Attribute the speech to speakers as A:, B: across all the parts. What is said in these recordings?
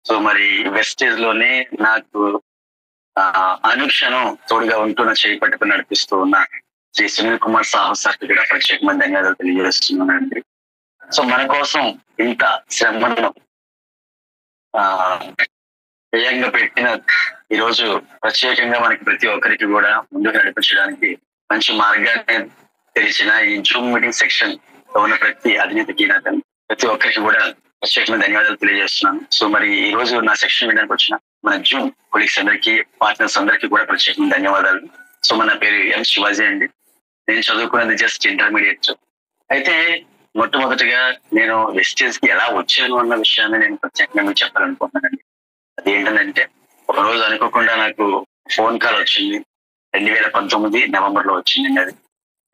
A: So మరి wastage లోనే నాకు అనుక్షణం తోడుగా ఉంటూ నా చేయి పట్టుకుని నడిపిస్తూ ఉన్న శ్రీ సునీల్ కుమార్ సాహు సార్కి కూడా ప్రత్యేకమైన ధన్యవాదాలు తెలియజేస్తున్నానండి. సో మన కోసం ఇంత శ్రమను వ్యయంగా పెట్టిన ఈరోజు ప్రత్యేకంగా మనకి ప్రతి ఒక్కరికి కూడా ముందుకు నడిపించడానికి మంచి మార్గాన్ని తెలిసిన ఈ జూమ్ మీటింగ్ సెక్షన్ లో ఉన్న ప్రతి అధినేతకి ప్రతి ఒక్కరికి కూడా ప్రత్యేకమైన ధన్యవాదాలు తెలియజేస్తున్నాను. సో మరి ఈ రోజు నా సెక్షన్ వినడానికి వచ్చిన మన జూమ్ కొలీగ్స్ అందరికీ, పార్ట్నర్స్ అందరికీ కూడా ప్రత్యేకమైన ధన్యవాదాలు. సో మన పేరు ఎం శివాజీ అండి. నేను చదువుకున్నది జస్ట్ ఇంటర్మీడియట్. అయితే మొట్టమొదటిగా నేను వెస్టేజ్ కి ఎలా వచ్చాను అన్న విషయాన్ని నేను ప్రత్యేకంగా మీకు చెప్పాలనుకుంటున్నానండి. అది ఏంటంటే ఒక రోజు అనుకోకుండా నాకు ఫోన్ కాల్ వచ్చింది. 2019 నవంబర్ లో వచ్చిందండి అది.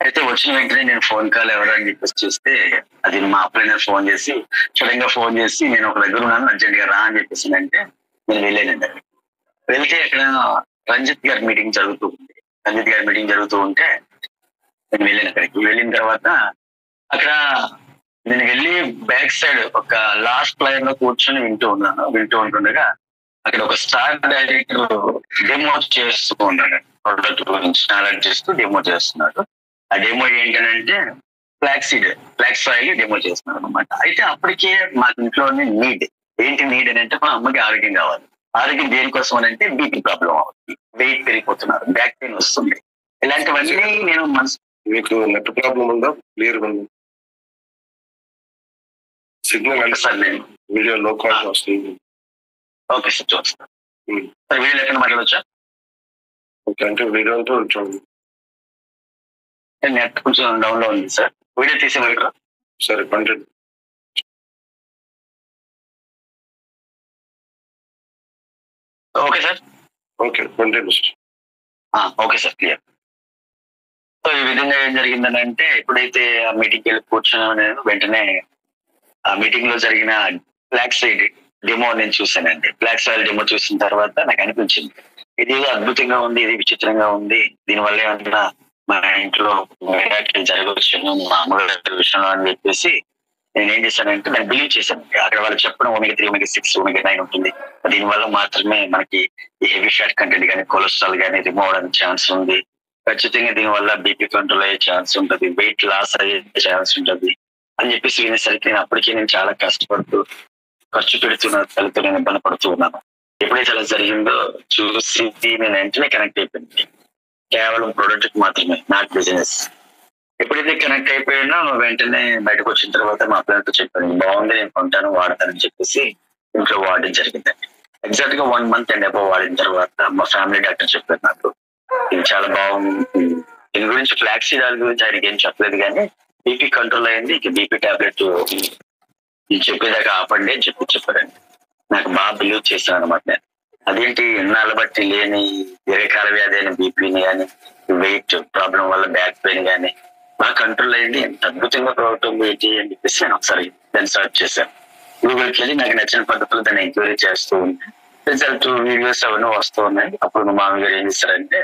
A: అయితే వచ్చిన వెంటనే నేను ఫోన్ కాల్ ఎవరని రిక్వెస్ట్ చేస్తే అది మా అప్లైనర్ ఫోన్ చేసి సడన్ గా ఫోన్ చేసి నేను ఒక దగ్గర ఉన్నాను, అర్జెంట్ గా రా అని చెప్పేసి అంటే నేను వెళ్ళానండి. వెళ్తే అక్కడ రంజిత్ గారి మీటింగ్ జరుగుతూ ఉంది. రంజిత్ గారి మీటింగ్ జరుగుతూ ఉంటే నేను వెళ్ళాను. అక్కడికి వెళ్ళిన తర్వాత అక్కడ నేను వెళ్ళి బ్యాక్ సైడ్ ఒక లాస్ట్ లైన్ లో కూర్చొని వింటూ ఉంటుండగా అక్కడ ఒక స్టార్ డైరెక్టర్ డెమో చేస్తూ ఉన్నాడు. ప్రొడక్ట్ గురించి నాలెడ్జ్ చేస్తూ డెమో చేస్తున్నాడు. ఆ డెమో ఏంటంటే ఫ్లాక్స్ ఆయిల్ డెమో చేస్తున్నాడు అనమాట. అయితే అప్పటికే మా ఇంట్లోనే నీడ్ నీడ్ అని అంటే మా అమ్మకి ఆరోగ్యం కావాలి. ఆరోగ్యం దేనికోసం అని అంటే బీపీ ప్రాబ్లం అవుతుంది, వెయిట్ పెరిగిపోతున్నారు, బ్యాక్ పెయిన్ వస్తుంది. ఇలాంటివన్నీ నేను
B: మీకు నెట్ ప్రాబ్లం ఉందా? క్లియర్ సిగ్నల్
A: సార్ నేను
B: వీడియో లో క్వాలిటీ వస్తుంది.
A: ఓకే సార్ చూస్తాను. సార్ వీడియో ఎక్కడ మాట్లాడవచ్చా?
B: ఓకే, అంటే వీడియో అంతా చూడండి.
A: నెట్ కొంచెం డౌన్ లో ఉంది సార్. వీడియో తీసేవాళ్ళు
B: సరే content
A: okay sir.
B: Okay content
A: okay sir, clear. So ఈ విధంగా ఏం జరిగిందని అంటే ఎప్పుడైతే ఆ మీటింగ్కి వెళ్ళి కూర్చున్నాను నేను వెంటనే ఆ మీటింగ్ లో జరిగిన బ్లాక్ సైడ్ డెమో నేను చూసానండి. బ్లాక్ సాయిల్ డెమో చూసిన తర్వాత నాకు అనిపించింది ఇది ఏదో అద్భుతంగా ఉంది, ఇది విచిత్రంగా ఉంది, దీనివల్ల ఏమన్నా మా ఇంట్లో జరగవచ్చు మా అమ్మగారి విషయంలో అని చెప్పేసి నేను ఏం చేశానంటే నేను బిలీవ్ చేశాను. అక్కడ వాళ్ళు చెప్పడం omega-3, omega-6, omega-9 ఉంటుంది, దీనివల్ల మాత్రమే మనకి ఈ హెవీ ఫ్యాట్ కంటెంట్ కానీ కొలెస్ట్రాల్ కానీ రిమూవ్ అవడానికి ఛాన్స్ ఉంది. ఖచ్చితంగా దీనివల్ల బీపీ కంట్రోల్ అయ్యే ఛాన్స్ ఉంటుంది, వెయిట్ లాస్ అయ్యే ఛాన్స్ ఉంటుంది అని చెప్పేసి వినేసరికి నేను చాలా కష్టపడుతూ ఖర్చు పెడుతున్న తల్లితో నేను ఇబ్బంది పడుతూ ఉన్నాను. ఎప్పుడైతే అలా జరిగిందో చూసి నేను వెంటనే కనెక్ట్ అయిపోయింది. కేవలం ప్రొడక్ట్ మాత్రమే, నాట్ బిజినెస్. ఎప్పుడైతే కనెక్ట్ అయిపోయినా వెంటనే బయటకు వచ్చిన తర్వాత మా పిల్లలతో చెప్పాను బాగుంది, నేను కొంటాను, వాడతానని చెప్పేసి ఇంట్లో వాడడం జరిగిందండి. ఎగ్జాక్ట్ గా 1 month అండ్ అబౌవ్ వాడిన తర్వాత మా ఫ్యామిలీ డాక్టర్ చెప్పారు నాకు ఇది చాలా బాగుంది. దీని గురించి ఫ్లాక్స్ సీడ్ ఆయిల్ గురించి ఆయనకి ఏం చెప్పలేదు, కానీ బీపీ కంట్రోల్ అయింది, ఇక బీపీ టాబ్లెట్ చెప్పేదాకా ఆపండి అని చెప్పారండి. నాకు బాగా బిలీవ్ చేశాను అనమాట. నేను అదేంటి ఎన్నాళ్ళ బట్టి లేని దీర్ఘకాల వ్యాధి అయిన బీపీని కానీ వెయిట్ ప్రాబ్లం వల్ల బ్యాక్ పెయిన్ కానీ బాగా కంట్రోల్ అయింది, ఎంత అద్భుతంగా ప్రోడక్ట్ ఏంటి అని చెప్పేసి నేను ఒకసారి దాన్ని సర్చ్ చేశాను. గూగుల్కి వెళ్ళి నాకు నచ్చిన పద్ధతిలో దాన్ని ఎంక్వైరీ చేస్తూ ఉంటే రిజల్ట్ వీడియోస్ అవన్నీ వస్తూ ఉన్నాయి. అప్పుడు మా మామగారు ఏం చేశారంటే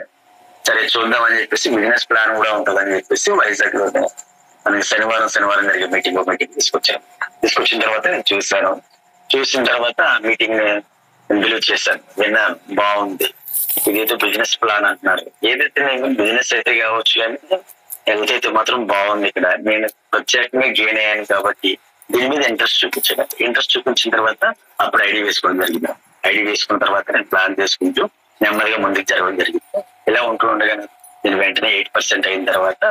A: సరే చూద్దామని చెప్పేసి బిజినెస్ ప్లాన్ కూడా ఉంటుందని చెప్పేసి వైజాగ్ లో మనకి శనివారం జరిగే మీటింగ్ తీసుకొచ్చిన తర్వాత నేను చూసిన తర్వాత ఆ మీటింగ్ బిలీవ్ చేశాను. విన్నా బాగుంది, ఇదేదో బిజినెస్ ప్లాన్ అంటున్నారు, ఏదైతే నేను బిజినెస్ అయితే కావచ్చు కానీ హెల్త్ అయితే మాత్రం బాగుంది. ఇక్కడ నేను ప్రత్యేకంగా గెయిన్ అయ్యాను కాబట్టి దీని మీద ఇంట్రెస్ట్ చూపించిన తర్వాత అప్పుడు ఐడి వేసుకోవడం జరిగింది. ఐడి వేసుకున్న తర్వాత నేను ప్లాన్ చేసుకుంటూ నెమ్మదిగా ముందుకు జరగడం జరిగింది. ఇలా ఉండగా నేను వెంటనే 8% అయిన తర్వాత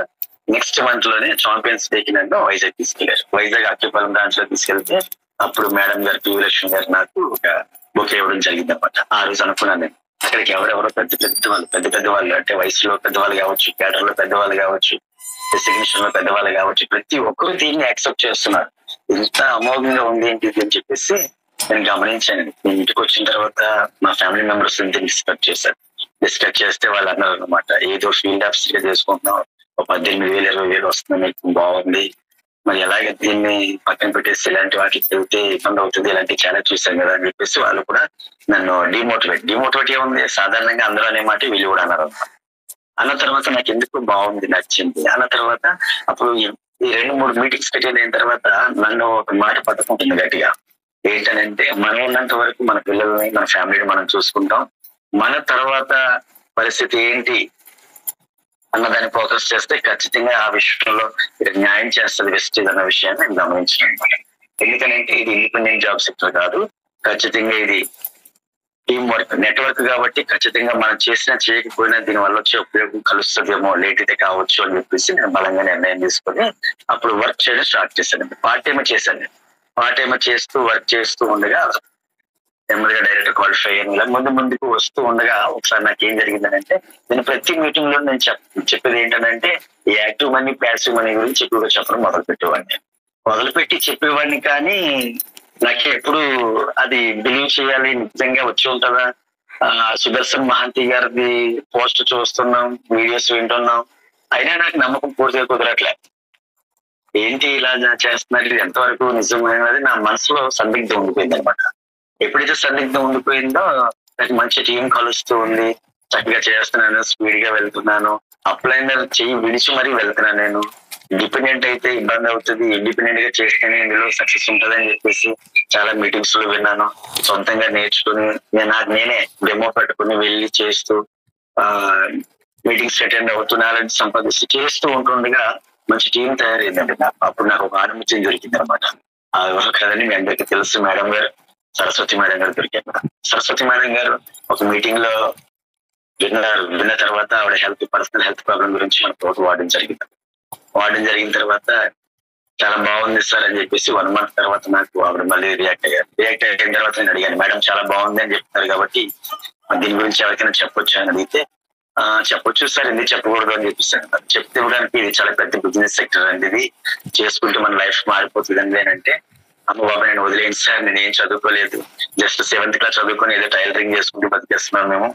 A: నెక్స్ట్ మంత్ లోనే ఛాంపియన్స్ డేకి నన్ను వైజాగ్ తీసుకెళ్లారు. వైజాగ్ అక్కిపాలెం బ్రాంచ్ లో తీసుకెళ్తే అప్పుడు మేడం గారు పి లక్ష్మి గారు నాకు ఒక బుక్ ఇవ్వడం జరిగింది అనమాట. ఆ రోజు అనుకున్నాను నేను అక్కడికి ఎవరెవరో పెద్ద వాళ్ళు అంటే వయసులో పెద్దవాళ్ళు కావచ్చు, క్యాటర్ లో పెద్దవాళ్ళు కావచ్చు, డెసిగ్నేషన్ లో పెద్దవాళ్ళు కావచ్చు, ప్రతి ఒక్కరు దీన్ని యాక్సెప్ట్ చేస్తున్నారు. ఇంత అమోఘంగా ఉంది ఏంటి అని చెప్పేసి నేను గమనించాను. నేను ఇంటికి వచ్చిన తర్వాత మా ఫ్యామిలీ మెంబర్స్ డిస్కస్ చేస్తే వాళ్ళు అన్నారు అనమాట, ఏదో ఫీల్డ్ ఆఫీస్ గా చేసుకుంటున్నాం, 18,000 20,000 వస్తుంది, మీకు బాగుంది, మరి ఎలాగే దీన్ని పక్కన పెట్టేసి ఇలాంటి వాటికి వెళ్తే ఇబ్బంది అవుతుంది, ఇలాంటివి చాలా చూసాం కదా అని చెప్పేసి వాళ్ళు కూడా నన్ను డిమోటివేట్ ఏముంది, సాధారణంగా అందరూ అనే మాట వీళ్ళు కూడా అన్నారు. అన్న తర్వాత నాకు ఎందుకు బాగుంది, నచ్చింది. అన్న తర్వాత అప్పుడు ఈ 2-3 మీటింగ్స్ అటెండ్ అయిన తర్వాత నన్ను ఒక మాట పట్టుకుంటుంది గట్టిగా, ఏంటనంటే మనం ఉన్నంత వరకు మన పిల్లల్ని మన ఫ్యామిలీని మనం చూసుకుంటాం. మన తర్వాత పరిస్థితి ఏంటి అన్నదాన్ని ఫోకస్ చేస్తే ఖచ్చితంగా ఆ విషయంలో ఇది న్యాయం చేస్తుంది వెస్టేజ్ అన్న విషయాన్ని నేను గమనించాను అనమాట. ఎందుకనంటే ఇది ఇండిపెండెంట్ జాబ్ సెక్టర్ కాదు, ఖచ్చితంగా ఇది టీం వర్క్ నెట్వర్క్ కాబట్టి ఖచ్చితంగా మనం చేసినా చేయకపోయినా దీని వల్ల వచ్చే ఉపయోగం కలుస్తుందేమో, లేట్ అయితే కావచ్చు అని చెప్పేసి నేను బలంగా నిర్ణయం తీసుకొని అప్పుడు వర్క్ చేయడం స్టార్ట్ చేశాను. పార్ట్ టైమ్ చేశాను. పార్ట్ టైమ్ చేస్తూ వర్క్ చేస్తూ ఉండగా నెమ్మదిగా డైరెక్ట్ క్వాలిఫై అయ్యాను. ఇలా ముందుకు వస్తూ ఉండగా ఒకసారి నాకు ఏం జరిగిందంటే, నేను ప్రతి మీటింగ్ లో నేను చెప్పేది ఏంటంటే ఈ యాక్టివ్ మనీ ప్యాసివ్ మనీ గురించి ఎక్కువగా చెప్పడం మొదలుపెట్టి చెప్పేవాడిని. కానీ నాకు ఎప్పుడు అది బిలీవ్ చేయాలి, నిజంగా వచ్చి ఉంటుందా, సుదర్శన్ మహాంతి గారిది పోస్ట్ చూస్తున్నాం, వీడియోస్ వింటున్నాం, అయినా నాకు నమ్మకం పూర్తిగా కుదరట్లే. ఏంటి ఇలా చేస్తున్నారు, ఇది ఎంతవరకు నిజమైనది నా మనసులో సందిగ్ధం ఉండిపోయింది అనమాట. ఎప్పుడైతే సందిగ్ధం ఉండిపోయిందో నాకు మంచి టీం కలుస్తూ ఉంది, చక్కగా చేస్తున్నాను, స్పీడ్ గా వెళ్తున్నాను, అప్లైనర్ చెయ్యి విడిచి మరీ వెళ్తున్నాను. నేను డిపెండెంట్ అయితే ఇబ్బంది అవుతుంది, ఇండిపెండెంట్ గా చేస్తేనే ఇందులో సక్సెస్ ఉంటుంది అని చెప్పేసి చాలా మీటింగ్స్ లో విన్నాను. సొంతంగా నేర్చుకుని నేనే డెమో పెట్టుకుని వెళ్ళి చేస్తూ మీటింగ్స్ అటెండ్ అవుతూ నాలెడ్జ్ సంపాదిస్తూ చేస్తూ ఉంటుండగా మంచి టీం తయారైందండి. అప్పుడు నాకు ఒక ఆనందం దొరికింది అనమాట. ఆ ఎవరు కదని మీ అందరికీ తెలుసు, మేడం గారు, సరస్వతి మేడం గారు దొరికారు. సరస్వతి మేడం గారు ఒక మీటింగ్ లో విన్న తర్వాత ఆవిడ పర్సనల్ హెల్త్ ప్రాబ్లం గురించి మన తోట వాడడం జరిగిన తర్వాత చాలా బాగుంది సార్ అని చెప్పేసి 1 month తర్వాత నాకు ఆవిడ మళ్ళీ రియాక్ట్ అయిన తర్వాత నేను అడిగాను, మేడం చాలా బాగుంది అని చెప్తారు కాబట్టి దీని గురించి ఎవరికైనా చెప్పొచ్చు అని అడిగితే, చెప్పొచ్చు సార్, ఎందుకు చెప్పకూడదు అని చెప్పిస్తాను. చెప్తే ఇవ్వడానికి ఇది చాలా పెద్ద బిజినెస్ సెక్టర్ అండి, ఇది చేసుకుంటే మన లైఫ్ మారిపోతుంది అని అంటే, అమ్మ బాబా నేను వదిలేండి సార్, నేను ఏం చదువుకోలేదు, జస్ట్ 7th class చదువుకొని ఏదో టైలరింగ్ చేసుకుంటూ బతికేస్తున్నాం మేము,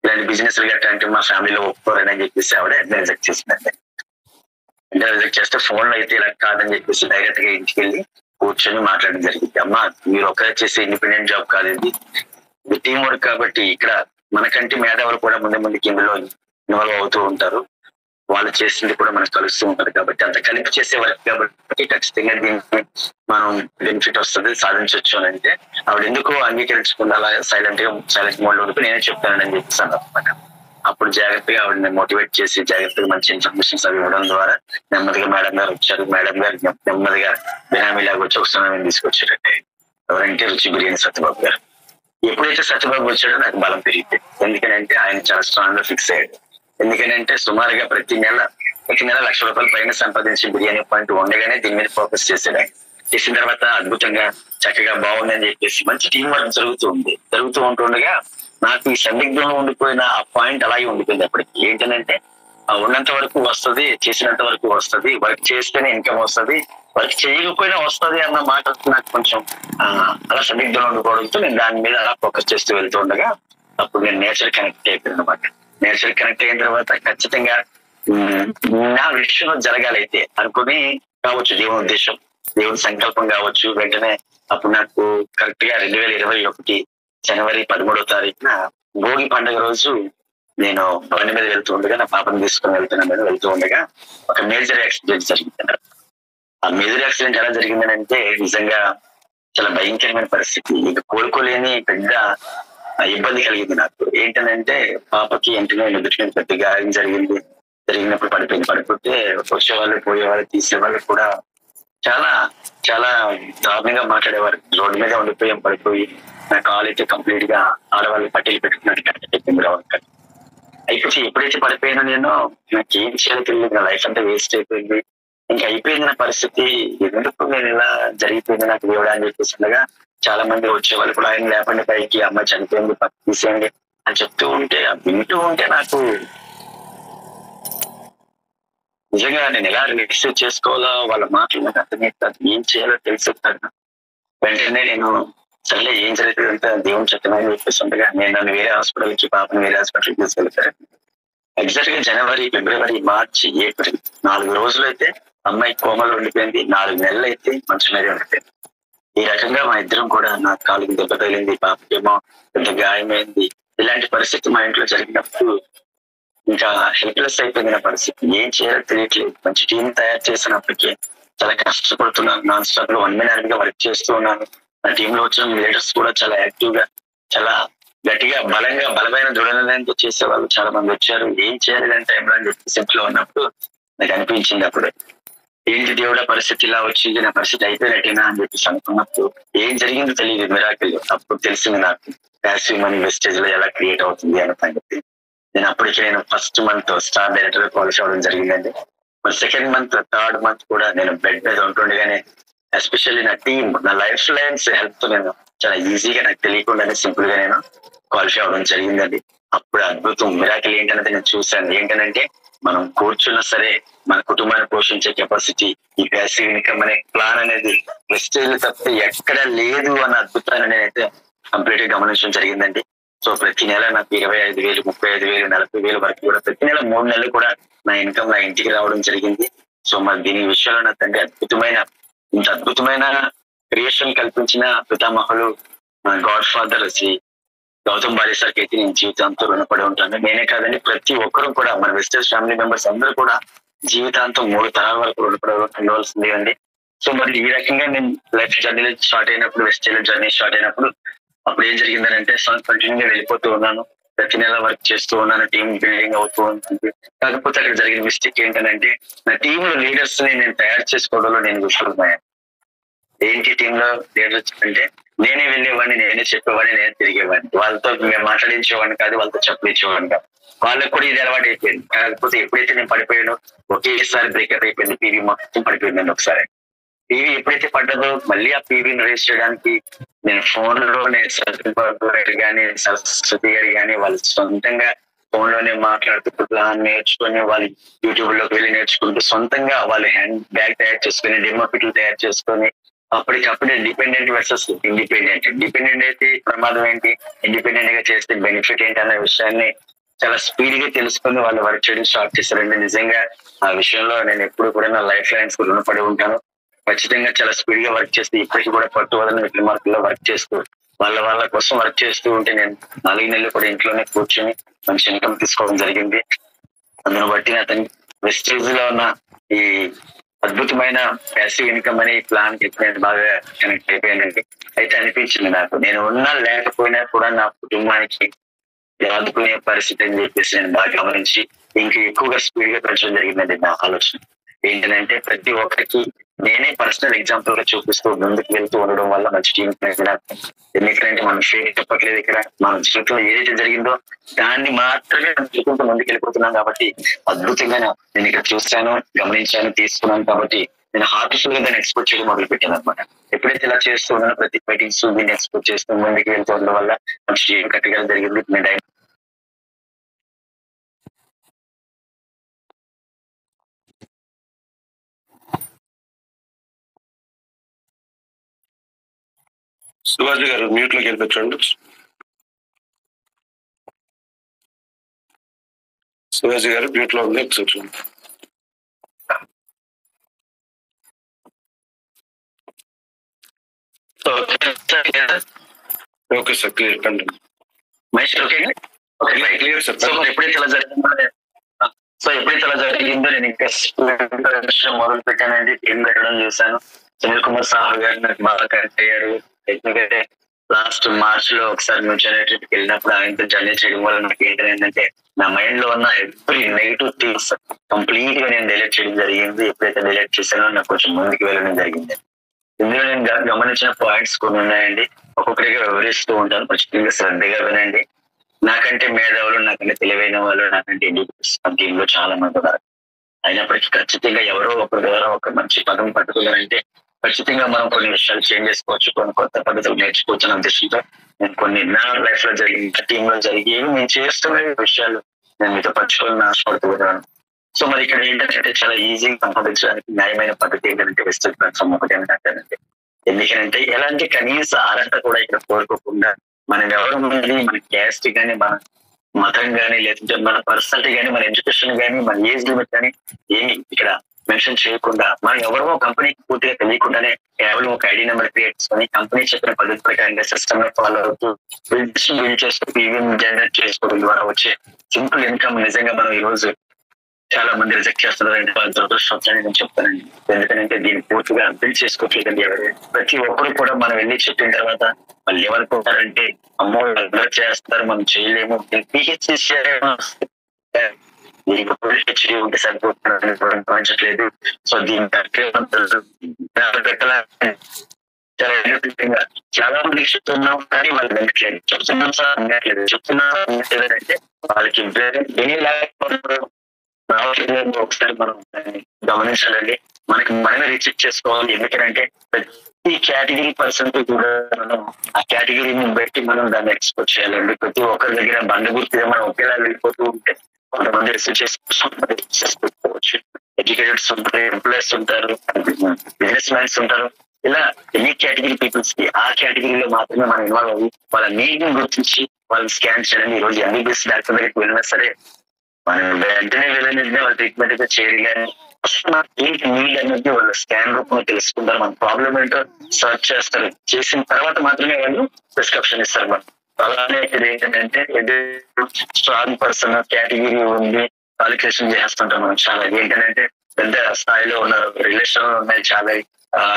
A: ఇలాంటి బిజినెస్ గట్టా అంటే మా ఫ్యామిలీలో ఒప్పుకోరని అని చెప్పేసి ఆవిడ రిజెక్ట్ చేసిందండి. అంటే రిజెక్ట్ చేస్తే ఫోన్లో అయితే ఇలా కాదని చెప్పేసి డైరెక్ట్ గా ఇంటికి వెళ్ళి కూర్చొని మాట్లాడడం జరిగింది. అమ్మ మీరు ఒక్కరే చేసే ఇండిపెండెంట్ జాబ్ కాదు, ఇది టీం వర్క్ కాబట్టి ఇక్కడ మనకంటే మేధావులు కూడా ముందుకి ఇందులో ఇన్వాల్వ్ అవుతూ ఉంటారు, వాళ్ళు చేసింది కూడా మనకు కలుస్తూ ఉంటారు కాబట్టి అంత కలిపి చేసే వర్క్ కాబట్టి ఖచ్చితంగా దీనికి మనం బెనిఫిట్ వస్తుంది, సాధించవచ్చు అని అంటే ఆవిడ ఎందుకు అంగీకరించకుండా అలా సైలెంట్ మోడ్ లో ఉండి నేనే చెప్తానని చెప్పేసాను అనమాట. అప్పుడు జాగ్రత్తగా ఆవిడని మోటివేట్ చేసి జాగ్రత్తగా మంచి ఇన్ఫర్మేషన్స్ అవి ఇవ్వడం ద్వారా నెమ్మదిగా మేడం గారు వచ్చారు. మేడం గారు నెమ్మదిగా బినామీలాగా వచ్చి ఒక సమయం తీసుకొచ్చారంటే ఎవరంటే రుచి బిర్యానీ సత్యబాబు గారు. ఎప్పుడైతే సత్యబాబు వచ్చాడో నాకు బలం పెరిగింది. ఎందుకనంటే ఆయన చాలా స్ట్రాంగ్ గా ఫిక్స్ అయ్యాడు. ఎందుకనంటే సుమారుగా ప్రతి నెల ₹1,00,000 పైన సంపాదించి బిర్యానీ పాయింట్ ఉండగానే దీని మీద ఫోకస్ చేశాడు. చేసిన తర్వాత అద్భుతంగా చక్కగా బాగుందని చెప్పేసి మంచి టీం వర్క్ జరుగుతూ ఉంటుండగా నాకు ఈ సందిగ్ధంలో ఉండిపోయిన ఆ పాయింట్ అలాగే ఉండిపోయింది. అప్పటికి ఏంటంటే ఉన్నంత వరకు వస్తుంది, చేసినంత వరకు వస్తుంది, వర్క్ చేస్తేనే ఇన్కమ్ వస్తుంది, వర్క్ చేయకపోయినా వస్తుంది అన్న మాట నాకు కొంచెం అలా సందిగ్ధంలో ఉండిపోవడంతో నేను దాని మీద అలా ఫోకస్ చేస్తూ వెళ్తూ ఉండగా అప్పుడు నేను నేచర్ కనెక్ట్ అయిపోయాను అనమాట. నేచర్ కనెక్ట్ అయిన తర్వాత ఖచ్చితంగా నా విషయంలో జరగాలైతే అనుకుని కావచ్చు, దేవుని ఉద్దేశం, దేవుని సంకల్పం కావచ్చు. వెంటనే అప్పుడు నాకు కరెక్ట్ గా 2021 జనవరి 13వ తారీఖున భోగి పండుగ రోజు నేను బండి మీద వెళ్తూ ఉండగా, నా పాపను తీసుకుని వెళ్తూ ఉండగా ఒక మేజర్ యాక్సిడెంట్ జరిగింది. ఆ మేజర్ యాక్సిడెంట్ ఎలా జరిగిందని అంటే నిజంగా చాలా భయంకరమైన పరిస్థితి, ఇక కోలుకోలేని పెద్ద ఇబ్బంది కలిగింది నాకు. ఏంటనంటే పాపకి వెంటనే ఎదుటి మీద పెద్ద గాయం జరిగినప్పుడు పడిపోతే వచ్చేవాళ్ళు పోయేవాళ్ళు తీసేవాళ్ళు కూడా చాలా చాలా దారుణంగా మాట్లాడేవారు. రోడ్డు మీద పడిపోయి నా కాల్ అయితే కంప్లీట్ గా ఆడవాళ్ళు పట్టేలు పెట్టుకున్నట్టు అయిపోయి ఎప్పుడైతే పడిపోయినా నేను నాకేం చేయాలో తెలియదు, నా లైఫ్ అంతా వేస్ట్ అయిపోయింది, ఇంకా అయిపోయింది నా పరిస్థితి, ఎందుకు నేను ఇలా జరిగిపోయింది నాకు దేవుడా అని చెప్పేసిండగా చాలా మంది వచ్చేవాళ్ళు కూడా ఆయన లేపండి పైకి, అమ్మాయి చనిపోయింది పక్క తీసేయండి అని చెప్తూ ఉంటే వింటూ ఉంటే నాకు నిజంగా నేను ఎలా రిసీవ్ చేసుకోవాలో వాళ్ళ మాటలు నాకు అర్థమవుతుంది, ఏం చేయాలో తెలుసుకుంటాను. వెంటనే నేను సరే ఏం జరుగుతుందంటే దేవుని చెప్తున్నాను చెప్పేసి ఉండగా నేను నన్ను వేరే హాస్పిటల్కి, పాపను వేరే హాస్పిటల్కి తీసుకెళ్తారు. ఎగ్జాక్ట్ గా జనవరి, ఫిబ్రవరి, మార్చి, ఏప్రిల్ 4 రోజులు అయితే అమ్మాయి కోమలో ఉండిపోయింది, 4 నెలలు అయితే మంచం మీద ఉండిపోయింది. ఈ రకంగా మా ఇద్దరం కూడా నా కాలుకి దెబ్బ తగిలింది, పాపకేమో పెద్ద గాయమైంది. ఇలాంటి పరిస్థితి మా ఇంట్లో జరిగినప్పుడు ఇంకా హెల్ప్లెస్ అయిపోయింది పరిస్థితి, ఏం చేయాలో తెలియట్లేదు. మంచి టీం తయారు చేసినప్పటికీ చాలా కష్టపడుతున్నాను, నాన్ స్టాప్ లో 1 minute గా వర్క్ చేస్తూ ఉన్నాను. నా టీమ్ లో వచ్చిన లీడర్స్ కూడా చాలా యాక్టివ్ గా, చాలా గట్టిగా, బలమైన దృఢ నిర్ణయంతో చేసేవాళ్ళు చాలా మంది వచ్చారు. ఏం చేయాలి అంటే టైంలో అని చెప్పి సెట్ లో ఉన్నప్పుడు నాకు అనిపించింది అప్పుడు, ఏంటి దేవుడ పరిస్థితి ఇలా వచ్చింది, నా పరిస్థితి అయిపోయినట్టేనా అని చెప్పేసి అనుకున్నప్పుడు ఏం జరిగిందో తెలియదు మిరాకిల్. అప్పుడు తెలిసింది నాకు ప్యాసివ్ మనీ వెస్టేజ్ లో ఎలా క్రియేట్ అవుతుంది అని సంగతి. నేను first month star director qualify అవ్వడం జరిగిందండి. మరి సెకండ్ మంత్, థర్డ్ మంత్ కూడా నేను బెడ్ మీద ఉంటుండగానే, ఎస్పెషల్లీ నా టీమ్, నా లైఫ్ లైన్స్ హెల్ప్ తో నేను చాలా ఈజీగా, నాకు తెలియకుండానే సింపుల్ గా నేను క్వాలిఫై అవ్వడం జరిగిందండి. అప్పుడు అద్భుతం మిరాకిల్ ఏంటనేది నేను చూశాను. ఏంటంటే మనం కూర్చున్నా సరే మన కుటుంబాన్ని పోషించే కెపాసిటీ, ఈ ప్యాసివ్ ఇన్కమ్ అనే ప్లాన్ అనేది వెస్టేజ్ తప్పితే ఎక్కడ లేదు అన్న అద్భుతాన్ని నేనైతే కంప్లీట్ గా గమనించడం జరిగిందండి. సో ప్రతి నెల నాకు 25,000, 35,000, 40,000 వరకు కూడా ప్రతి నెల 3 నెలలు కూడా నా ఇన్కమ్ నా ఇంటికి రావడం జరిగింది. సో మరి దీని విషయంలో నా తండ్రి ఇంత అద్భుతమైన క్రియేషన్ కల్పించిన పితామహులు, గాడ్ ఫాదర్ శ్రీ గౌతమ్ బాలి సార్కి అయితే నేను జీవితాంతం రుణపడి ఉంటాను. నేనే కాదండి, ప్రతి ఒక్కరు కూడా, మన వెస్టేజ్ ఫ్యామిలీ మెంబర్స్ అందరూ కూడా జీవితాంతం 3 తరాల వరకు ఉండవలసిందే అండి. సో మరి ఈ రకంగా నేను లైఫ్ జర్నీ స్టార్ట్ అయినప్పుడు, వెస్టేజ్ జర్నీ స్టార్ట్ అయినప్పుడు అప్పుడు ఏం జరిగిందంటే కంటిన్యూగా వెళ్ళిపోతూ ఉన్నాను. ప్రతి నెల వర్క్ చేస్తూ ఉన్నాను, టీమ్ బిల్డింగ్ అవుతూ ఉంటుంది. కాకపోతే అక్కడ జరిగిన మిస్టేక్ ఏంటంటే నా టీమ్ లో లీడర్స్ ని నేను తయారు చేసుకోవడంలో నేను విఫలమయ్యాను. ఏంటి టీమ్ లో లీడర్స్ అంటే నేనే వెళ్ళేవాడిని, నేనే చెప్పేవాడిని, నేనే తిరిగేవాడిని. వాళ్ళతో మేము మాట్లాడించేవాడిని కాదు, వాళ్ళతో చెప్పనిచ్చేవాడిని కాదు. వాళ్ళకి కూడా ఇది అలవాటు అయిపోయింది. కాకపోతే ఎప్పుడైతే నేను పడిపోయానో ఒకేసారి బ్రేకప్ అయిపోయింది. పీవీ మొత్తం పడిపోయిందండి ఒకసారి. పీవీ ఎప్పుడైతే పడ్డదో మళ్ళీ ఆ పీవీని రేస్ చేయడానికి నేను ఫోన్ లోనే కానీ సరస్వతి గారు కానీ వాళ్ళు సొంతంగా ఫోన్ లోనే మాట్లాడుతూ ప్లాన్ నేర్చుకుని, వాళ్ళు యూట్యూబ్ లోకి వెళ్ళి నేర్చుకుంటూ సొంతంగా వాళ్ళు హ్యాండ్ బ్యాగ్ తయారు చేసుకుని, డెమో పిట్లు తయారు చేసుకొని అప్పటికప్పుడే డిపెండెంట్ వర్సెస్ డిపెండెంట్ అయితే ప్రమాదం ఏంటి, ఇండిపెండెంట్ గా చేస్తే బెనిఫిట్ ఏంటి అన్న విషయాన్ని చాలా స్పీడ్ గా తెలుసుకుని వాళ్ళు వర్క్ చేయడం స్టార్ట్ చేశారండి. నిజంగా ఆ విషయంలో నేను ఎప్పుడు కూడా నా లైఫ్ లైన్స్ కు రుణపడి ఉంటాను. ఖచ్చితంగా చాలా స్పీడ్ గా వర్క్ చేస్తూ ఇప్పటికీ కూడా పట్టువదని మిడిల్ మార్కుల్లో వర్క్ చేస్తూ వాళ్ళ కోసం వర్క్ చేస్తూ ఉంటే నేను 4 నెలలు కూడా ఇంట్లోనే కూర్చొని మంచి ఇన్కమ్ తీసుకోవడం జరిగింది. అందును బట్టి అతని వెస్టేజ్ లో ఉన్న ఈ అద్భుతమైన ప్యాసివ్ ఇన్కమ్ అనే ప్లాన్ కి నేను బాగా కనెక్ట్ అయిపోయానండి. అయితే అనిపించింది నాకు, నేను ఉన్నా లేకపోయినా కూడా నా కుటుంబానికి ఆదుకునే పరిస్థితి అని చెప్పేసి నేను బాగా గమనించి ఇంకా ఎక్కువగా స్పీడ్ గా పెంచడం జరిగిందండి. నా ఆలోచన ఏంటంటే ప్రతి ఒక్కరికి నేనే పర్సనల్ ఎగ్జాంపుల్ గా చూపిస్తూ ముందుకు వెళ్తూ ఉండడం వల్ల మంచి టీం ఎందుకంటే మనం షేర్ చెప్పట్లేదు. ఇక్కడ మన జీవితంలో ఏదైతే జరిగిందో దాన్ని మాత్రమే మనం చూసుకుంటూ ముందుకు వెళ్ళిపోతున్నాం కాబట్టి అద్భుతంగా నేను ఇక్కడ చూశాను, గమనించాను, తీసుకున్నాను. కాబట్టి నేను హార్ట్ఫుల్ గా దాన్ని ఎక్స్పోర్ట్ చేయడం మొదలు పెట్టాను అనమాట. ఎప్పుడైతే ఇలా చేస్తూ ఉన్నానో ప్రతి మీటింగ్స్ దీన్ని ఎక్స్పోర్ట్ చేస్తూ ముందుకు వెళ్తూ ఉండడం వల్ల మంచి టీం కట్టగా జరిగింది.
B: శివాజీ గారు మ్యూట్ లోకి వెళ్ళిపోండి. శివాజీ గారు మ్యూట్ లో ఉంది, చూడండి. ఓకే సార్, క్లియర్ కండి. Clear sir.
A: ఎప్పుడైతే ఇలా జరిగిందో నేను ఇంకా మొదలు పెట్టానండి. టీం పెట్టడం చూశాను. సునీల్ కుమార్ సాహు గారు నాకు బాగా కనెక్ట్ అయ్యారు. ఎందుకంటే లాస్ట్ మార్చ్ లో ఒకసారి మ్యూచువల్ ట్రిప్ కి వెళ్ళినప్పుడు ఆయనతో జర్నీ చేయడం వల్ల నాకు ఏంటంటే నా మైండ్ లో ఉన్న ఎవ్రీ నెగిటివ్ థింగ్స్ కంప్లీట్ గా నేను డిలీట్ చేయడం జరిగింది. ఎప్పుడైతే డిలీట్ చేశానో నాకు కొంచెం ముందుకు వెళ్ళడం జరిగింది. ఇందులో నేను గమనించిన పాయింట్స్ కొన్ని ఉన్నాయండి. ఒక్కొక్కరిగా వివరిస్తూ ఉంటాను, ఖచ్చితంగా శ్రద్ధగా వినండి. నాకంటే మేధావులు, నాకంటే తెలివైన వాళ్ళు, నాకంటే ఎడ్యుకేట్స్ టీంలో చాలా మంది ఉన్నారు. అయినప్పటికీ ఖచ్చితంగా ఎవరో ఒకరి ద్వారా ఒక మంచి పదం పట్టుకున్నారంటే ఖచ్చితంగా మనం కొన్ని విషయాలు చేంజ్ చేసుకోవచ్చు, కొన్ని కొత్త పద్ధతులు నేర్చుకోవచ్చు అనే ఉద్దేశంతో నేను కొన్ని నా లైఫ్ లో జరిగిన టీమ్ లో జరిగి నేను చేస్తున్న విషయాలు నేను మీతో పంచుకోవాలని ఆశపడుతున్నాను. సో మరి ఇక్కడ ఏంటంటే చాలా ఈజీగా సంపాదించడానికి న్యాయమైన పద్ధతి ఏంటంటే వెస్టర్న్ ప్లాట్ఫామ్ ఒకటి ఏంటంటే, ఎందుకంటే ఎలాంటి కనీస అర్హత కూడా ఇక్కడ కోరుకోకుండా మనం ఎవరు ఉన్నది, మన క్యాస్ట్ కానీ, మన మతం కానీ, లేదంటే మన పర్సనాలిటీ కానీ, మన ఎడ్యుకేషన్ కానీ, మన ఏజ్ లిమిట్ కానీ ఏమి ఇక్కడ మెన్షన్ చేయకుండా మనం ఎవరో కంపెనీకి పూర్తిగా తెలియకుండానే కేవలం ఒక ఐడి నెంబర్ క్రియేట్ చేసుకొని కంపెనీ చెప్పిన పద్ధతి ప్రకారంగా సిస్టమ్ లో ఫాలో అవుతూ బిల్డ్ చేస్తూ జనరేట్ చేసుకోవడం ద్వారా వచ్చే సింపుల్ ఇన్కమ్ నిజంగా మనం ఈ రోజు చాలా మంది రిజెక్ట్ చేస్తున్నారండి. వాళ్ళ దురదృష్టం నేను చెప్తానండి. ఎందుకంటే దీన్ని పూర్తిగా అర్థం చేసుకోవట్లేదండి ఎవరు. ప్రతి ఒక్కరు కూడా మనం వెళ్ళి చెప్పిన తర్వాత వాళ్ళు ఏమనుకుంటారంటే అమ్మో అందరూ చేస్తారు మనం చేయలేము, హెచ్డీ ఉంటే సరిపోతుంది. సో దీన్ని చాలా మందికి చెప్తున్నాం కానీ వాళ్ళు వినట్లేదు. చెప్తున్నాం సార్ వినట్లేదు. చెప్తున్నారంటే వాళ్ళకి ఒకసారి మనం గమనించాలండి. మనమే రిచెక్ చేసుకోవాలి. ఎందుకంటే ప్రతి కేటగిరీ పర్సన్ కి కూడా మనం ఆ కేటగిరీని బట్టి మనం దాన్ని ఎక్స్పోర్ట్ చేయాలండి. ప్రతి ఒక్కరి దగ్గర బండ గుర్తుగా మనం ఒకేలా వెళ్ళిపోతూ ఉంటే కొంతమంది రిసీవ్ చేసుకోవచ్చు. ఎడ్యుకేటెడ్స్ ఉంటారు, ఎంప్లాయీస్ ఉంటారు, బిజినెస్ మ్యాన్స్ ఉంటారు. ఇలా ఎన్ని కేటగిరీ పీపుల్స్ కి ఆ కేటగిరీలో మాత్రమే మనం ఇన్వాల్వ్ అవ్వి వాళ్ళ నీడ్ ని గుర్తించి వాళ్ళని స్కాన్ చేయడం. ఈ రోజు ఎంబీబీఎస్ డాక్టర్ దగ్గరికి వెళ్ళినా సరే మనం వెంటనే వెళ్ళిన వాళ్ళ ట్రీట్మెంట్ అయితే చేయరు. కానీ ఏంటి నీడ్ అనేది వాళ్ళ స్కాన్ రూపంలో తెలుసుకుంటారు. మన ప్రాబ్లం ఏంటో సర్చ్ చేస్తారు. చేసిన తర్వాత మాత్రమే వాళ్ళు ప్రిస్క్రిప్షన్ ఇస్తారు. మనం అలానే ఇక్కడ ఏంటంటే స్ట్రాంగ్ పర్సన్ కేటగిరీ ఉంది క్వాలిఫికేషన్ చేస్తుంటాం. మనం చాలా ఏంటంటే పెద్ద స్థాయిలో ఉన్నారు, రిలేషన్ ఉన్నాయి, చాలా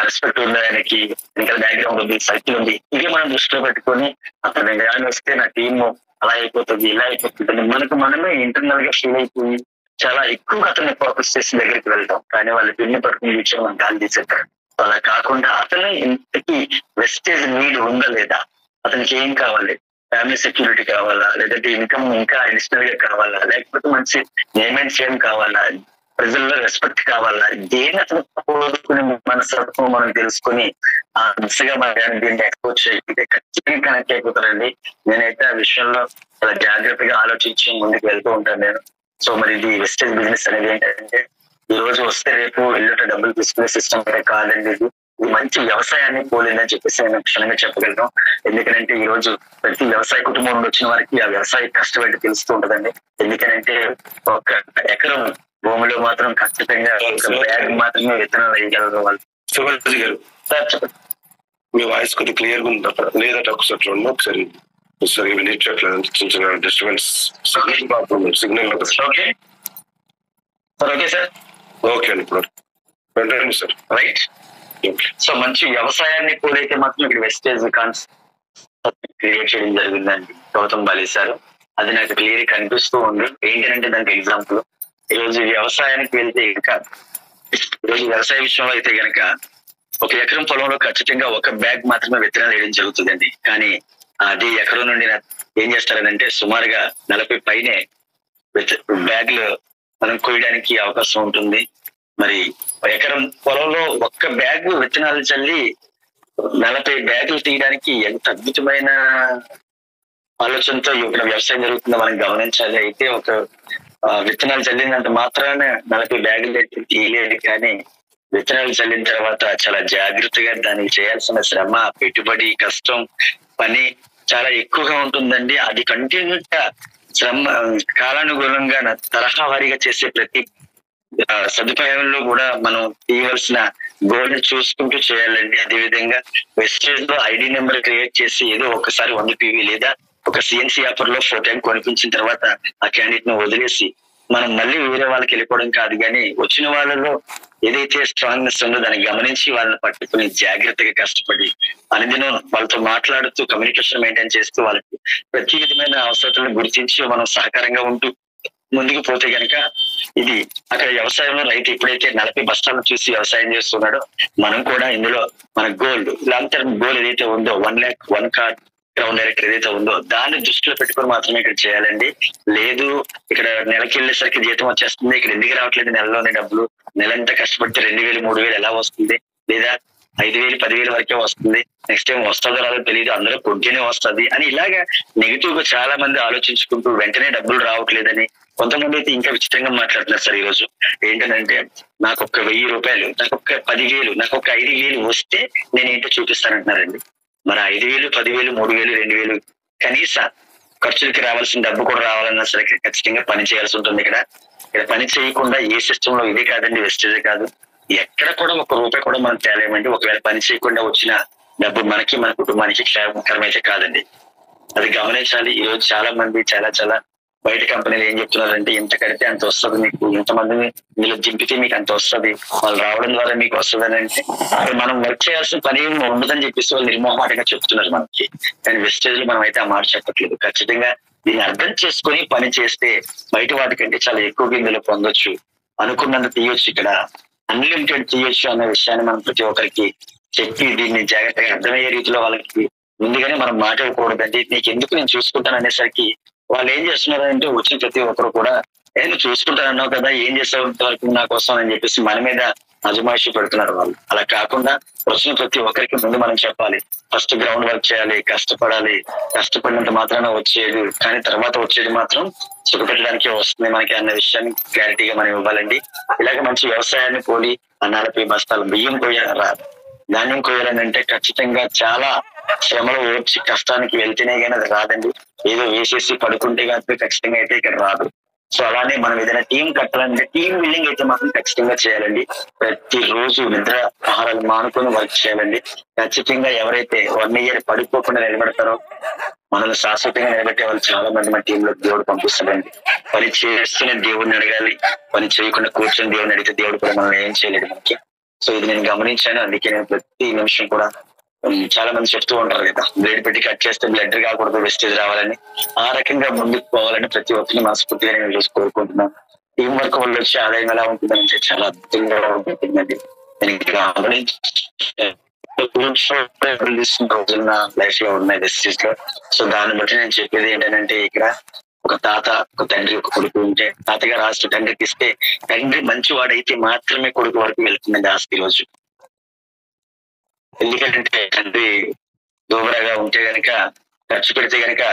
A: రెస్పెక్ట్ ఉంది, ఆయనకి ఇంకా బ్యాక్గ్రౌండ్ ఉంది, సర్కిల్ ఉంది. ఇవి మనం దృష్టిలో పెట్టుకొని అతను కానీ వస్తే నా టీమ్ అలా అయిపోతుంది ఇలా అయిపోతుంది మనకు మనమే ఇంటర్నల్ గా ఫీల్ అయిపోయి చాలా ఎక్కువగా అతన్ని ఫోకస్ చేసి దగ్గరికి వెళ్తాం. కానీ వాళ్ళు పిన్ని పట్టుకునే విషయం మనం గాలి తీసేస్తారు. అలా కాకుండా అతను ఇంతకీ వెస్టేజ్ నీడ్ ఉందా లేదా, అతనికి ఏం కావాలి, ఫ్యామిలీ సెక్యూరిటీ కావాలా, లేదంటే ఇన్కమ్ ఇంకా అడిషనల్ గా కావాలా, లేకపోతే మంచి నేమ్ అండ్ ఫేమ్ కావాలా, ప్రజల్లో రెస్పెక్ట్ కావాలా, దేని అతను కోరుకునే మనస్తత్వం మనం తెలుసుకుని ఆ దిశగా మనం దీన్ని ఎక్స్పోజ్ చేయకపోతే ఖచ్చితంగా కనెక్ట్ అయిపోతారండి. నేనైతే ఆ విషయంలో చాలా జాగ్రత్తగా ఆలోచించి ముందుకు వెళ్తూ ఉంటాను నేను. సో మరి ఇది వెస్టేజ్ బిజినెస్ అనేది ఏంటంటే ఈ రోజు వస్తే రేపు ఎల్లుట డబ్బులు తీసుకునే సిస్టమ్ అయితే కాదండి. ఇది మంచి వ్యవసాయాన్ని పోలేదని చెప్పేసి నేను క్షణంగా చెప్పగలను. ఎందుకంటే ఈ రోజు ప్రతి వ్యవసాయ కుటుంబం నుండి వచ్చిన వారికి ఆ వ్యవసాయ కష్టం ఏంటో తెలుస్తూ ఉంటదండి. ఎందుకంటే ఒక ఎకరం భూమిలో మాత్రం ఖచ్చితంగా ఒక బ్యాగ్ మాత్రమే విత్తనాలు వేయగలరు వాళ్ళు.
B: శివాజీ గారు మీ వాయిస్ కొద్దిగా క్లియర్ గా ఉందా లేదట ఒకసారి చూడండి. ఒకసారి సరిగ్గా వినిపించట్లేదు, చిన్న చిన్న disturbance signal.
A: Okay sir, okay sir,
B: okay అండి ఇప్పుడు వెంటనే సార్
A: రైట్. సో మంచి వ్యవసాయాన్ని కూడైతే మాత్రం ఇక్కడ వెస్టేజ్ కాన్సెప్ట్ క్రియేట్ చేయడం జరిగిందండి గౌతమ్ బాలి సార్. అది నాకు క్లియర్ కనిపిస్తూ ఉంది. ఏంటంటే దానికి ఎగ్జాంపుల్ ఈరోజు వ్యవసాయానికి వెళ్తే ఇంకా ఈరోజు వ్యవసాయ విషయంలో అయితే గనక ఒక ఎకరం పొలంలో ఖచ్చితంగా ఒక బ్యాగ్ మాత్రమే విత్తనాలు వేయడం జరుగుతుందండి. కానీ అది ఎకరం నుండి ఏం చేస్తారనంటే సుమారుగా 40 పైనే బ్యాగ్లు మనం కోయడానికి అవకాశం ఉంటుంది. మరి ఎకరం పొలంలో ఒక్క బ్యాగ్ విత్తనాలు చల్లి 40 బ్యాగులు తీయడానికి ఎంత అద్భుతమైన ఆలోచనతో ఇక్కడ వ్యవసాయం జరుగుతుందో మనం గమనించాలి. అయితే ఒక విత్తనాలు చల్లినంత మాత్రాన 40 బ్యాగులు తీయలేదు. కానీ విత్తనాలు చల్లిన తర్వాత చాలా జాగ్రత్తగా దానికి చేయాల్సిన శ్రమ, పెట్టుబడి, కష్టం, పని చాలా ఎక్కువగా ఉంటుందండి. అది కంటిన్యూగా శ్రమ కాలానుగుణంగా తరహా వారీగా చేసే ప్రతి సదుపాయంలో కూడా మనం తీయవలసిన గోల్ ని చూసుకుంటూ చేయాలండి. అదేవిధంగా వెస్టేజ్ లో ఐడి నెంబర్ క్రియేట్ చేసి ఏదో ఒకసారి 100 PV లేదా ఒక CNC ఆఫర్ లో 4 టైం కొనిపించిన తర్వాత ఆ క్యాండిడేట్ ను వదిలేసి మనం మళ్ళీ వేరే వాళ్ళకి వెళ్ళిపోవడం కాదు. కానీ వచ్చిన వాళ్ళలో ఏదైతే స్ట్రాంగ్నెస్ ఉందో దాన్ని గమనించి వాళ్ళని పట్టుకుని జాగ్రత్తగా కష్టపడి అనుదినం వాళ్ళతో మాట్లాడుతూ కమ్యూనికేషన్ మెయింటైన్ చేస్తూ వాళ్ళకి ప్రతి విధమైన అవసరాలను గుర్తించి మనం సహకారంగా ఉంటూ ముందుకు పోతే గనక ఇది అక్కడ వ్యవసాయంలో రైతు ఎప్పుడైతే 40 బస్తాలను చూసి వ్యవసాయం చేస్తున్నాడో మనం కూడా ఇందులో మన గోల్ లాంగ్ టర్మ్ గోల్ ఏదైతే ఉందో 1 lakh 1 car గ్రౌండ్ డైరెక్టర్ ఏదైతే ఉందో దాన్ని దృష్టిలో పెట్టుకొని మాత్రమే ఇక్కడ చేయాలండి. లేదు ఇక్కడ నెలకి వెళ్ళేసరికి జీతం వచ్చేస్తుంది, ఇక్కడ ఎందుకు రావట్లేదు నెలలోనే డబ్బులు, నెలంతా కష్టపడితే 2000 3000 ఎలా వస్తుంది, లేదా 5000 10,000 వరకే వస్తుంది, నెక్స్ట్ టైం వస్తుందో రాదో తెలియదు, అందరూ కొంటేనే వస్తుంది అని ఇలాగా నెగిటివ్ గా చాలా మంది ఆలోచించుకుంటూ వెంటనే డబ్బులు రావట్లేదని కొంతమంది అయితే ఇంకా విచిత్రంగా మాట్లాడుతున్నారు సార్. ఈ రోజు ఏంటంటే నాకు ఒక 1000 రూపాయలు, నాకు ఒక 10,000, నాకు ఒక 5,000 వస్తే నేను ఏంటో చూపిస్తానంటున్నారండి. మరి 5,000 10,000 3,000 2,000 కనీస ఖర్చులకి రావాల్సిన డబ్బు కూడా రావాలన్నా సరే ఖచ్చితంగా పని చేయాల్సి ఉంటుంది. ఇక్కడ పని చేయకుండా ఏ సిస్టమ్ లో ఇదే కాదండి, వెస్టేజే కాదు, ఎక్కడ కూడా 1 రూపాయి కూడా మనం తేలేమండి. ఒకవేళ పని చేయకుండా వచ్చిన డబ్బు మనకి మన కుటుంబానికి క్షేమకరం అయితే కాదండి. అది గమనించాలి. ఈ రోజు చాలా మంది చాలా బయట కంపెనీలు ఏం చెప్తున్నారంటే ఇంత కడితే అంత వస్తుంది, మీకు ఇంతమందిని మీరు దింపితే మీకు అంత వస్తుంది, వాళ్ళు రావడం ద్వారా మీకు వస్తుంది అని అంటే మనం వర్క్ చేయాల్సిన పని ఉండదని చెప్పేసి వాళ్ళు నిర్మోహమాటంగా చెప్తున్నారు మనకి. కానీ వెస్టేజ్ లో మనం అయితే ఆ మాట చెప్పట్లేదు. ఖచ్చితంగా దీన్ని అర్థం చేసుకొని పని చేస్తే బయట వాటికంటే చాలా ఎక్కువగా ఇందులో పొందొచ్చు, అనుకున్నంత తీయొచ్చు, ఇక్కడ అన్లిమిటెడ్ తీయొచ్చు అన్న విషయాన్ని మనం ప్రతి ఒక్కరికి చెప్పి దీన్ని జాగ్రత్తగా అర్థమయ్యే రీతిలో వాళ్ళకి ముందుగానే మనం మాట్లాడకూడదండి. నీకు ఎందుకు నేను చూసుకుంటాను అనేసరికి వాళ్ళు ఏం చేస్తున్నారు అంటే వచ్చిన ప్రతి ఒక్కరు కూడా నేను చూసుకుంటాను అన్నావు కదా, ఏం చేసావు వరకు నా కోసం అని చెప్పేసి మన మీద అజమాయిషి పెడుతున్నారు వాళ్ళు. అలా కాకుండా వచ్చిన ప్రతి ఒక్కరికి ముందు మనం చెప్పాలి, ఫస్ట్ గ్రౌండ్ వర్క్ చేయాలి, కష్టపడాలి, కష్టపడినంత మాత్రాన వచ్చేది కానీ తర్వాత వచ్చేది మాత్రం సుఖపెట్టడానికే వస్తుంది మనకి అన్న విషయాన్ని క్లారిటీగా మనం ఇవ్వాలండి. ఇలాగ మంచి వ్యవసాయాన్ని పోలి ఆ 40 బస్తాలు బియ్యం ధాన్యం కోయాలని అంటే ఖచ్చితంగా చాలా శ్రమలు ఓర్చి కష్టానికి వెళ్తేనే కానీ అది రాదండి. ఏదో వేసేసి పడుకుంటే కానీ ఖచ్చితంగా అయితే ఇక్కడ రాదు. సో అలానే మనం ఏదైనా టీం కట్టాలంటే టీం బిల్డింగ్ అయితే మాత్రం ఖచ్చితంగా చేయాలండి. ప్రతి రోజు నిద్ర ఆహారాలు మానుకొని వర్క్ చేయాలండి. ఖచ్చితంగా ఎవరైతే 1 year పడిపోకుండా నిలబడతారో మనల్ని శాశ్వతంగా నిలబెట్టే వాళ్ళు చాలా మంది మన టీంలో దేవుడు పంపిస్తాడండి. పని చేస్తూనే దేవుడిని అడగాలి, పని చేయకుండా కూర్చొని దేవుడిని అడిగితే దేవుడు కూడా మనం ఏం చేయలేదు మనకి. సో ఇది నేను గమనించాను, అందుకే నేను ప్రతి నిమిషం కూడా చాలా మంది చెప్తూ ఉంటారు కదా, బ్లేడ్ పెట్టి కట్ చేస్తే బ్లడ్ కాకూడదు, వెస్టేజ్ రావాలని. ఆ రకంగా ముందుకు పోవాలని ప్రతి ఒక్కరిని మనస్ఫూర్తిగా నేను చూసి కోరుకుంటున్నాను. టీం వర్క్ వల్ల వచ్చే ఆదాయం ఎలా ఉంటుందంటే చాలా అద్భుతంగా ఉంటుందండి. నేను రోజులు నా లైఫ్ లో ఉన్నాయి వెస్టేజ్ లో. సో దాన్ని బట్టి నేను చెప్పేది ఏంటంటే ఇక్కడ ఒక తాత, ఒక తండ్రి, ఒక కొడుకు ఉంటే తాతగారు ఆస్తి తండ్రికి ఇస్తే తండ్రి మంచివాడైతే మాత్రమే కొడుకు వరకు వెళ్తుందండి ఆస్తి రోజు. ఎందుకంటే తండ్రి దూబరాగా ఉంటే గనక ఖర్చు పెడితే గనక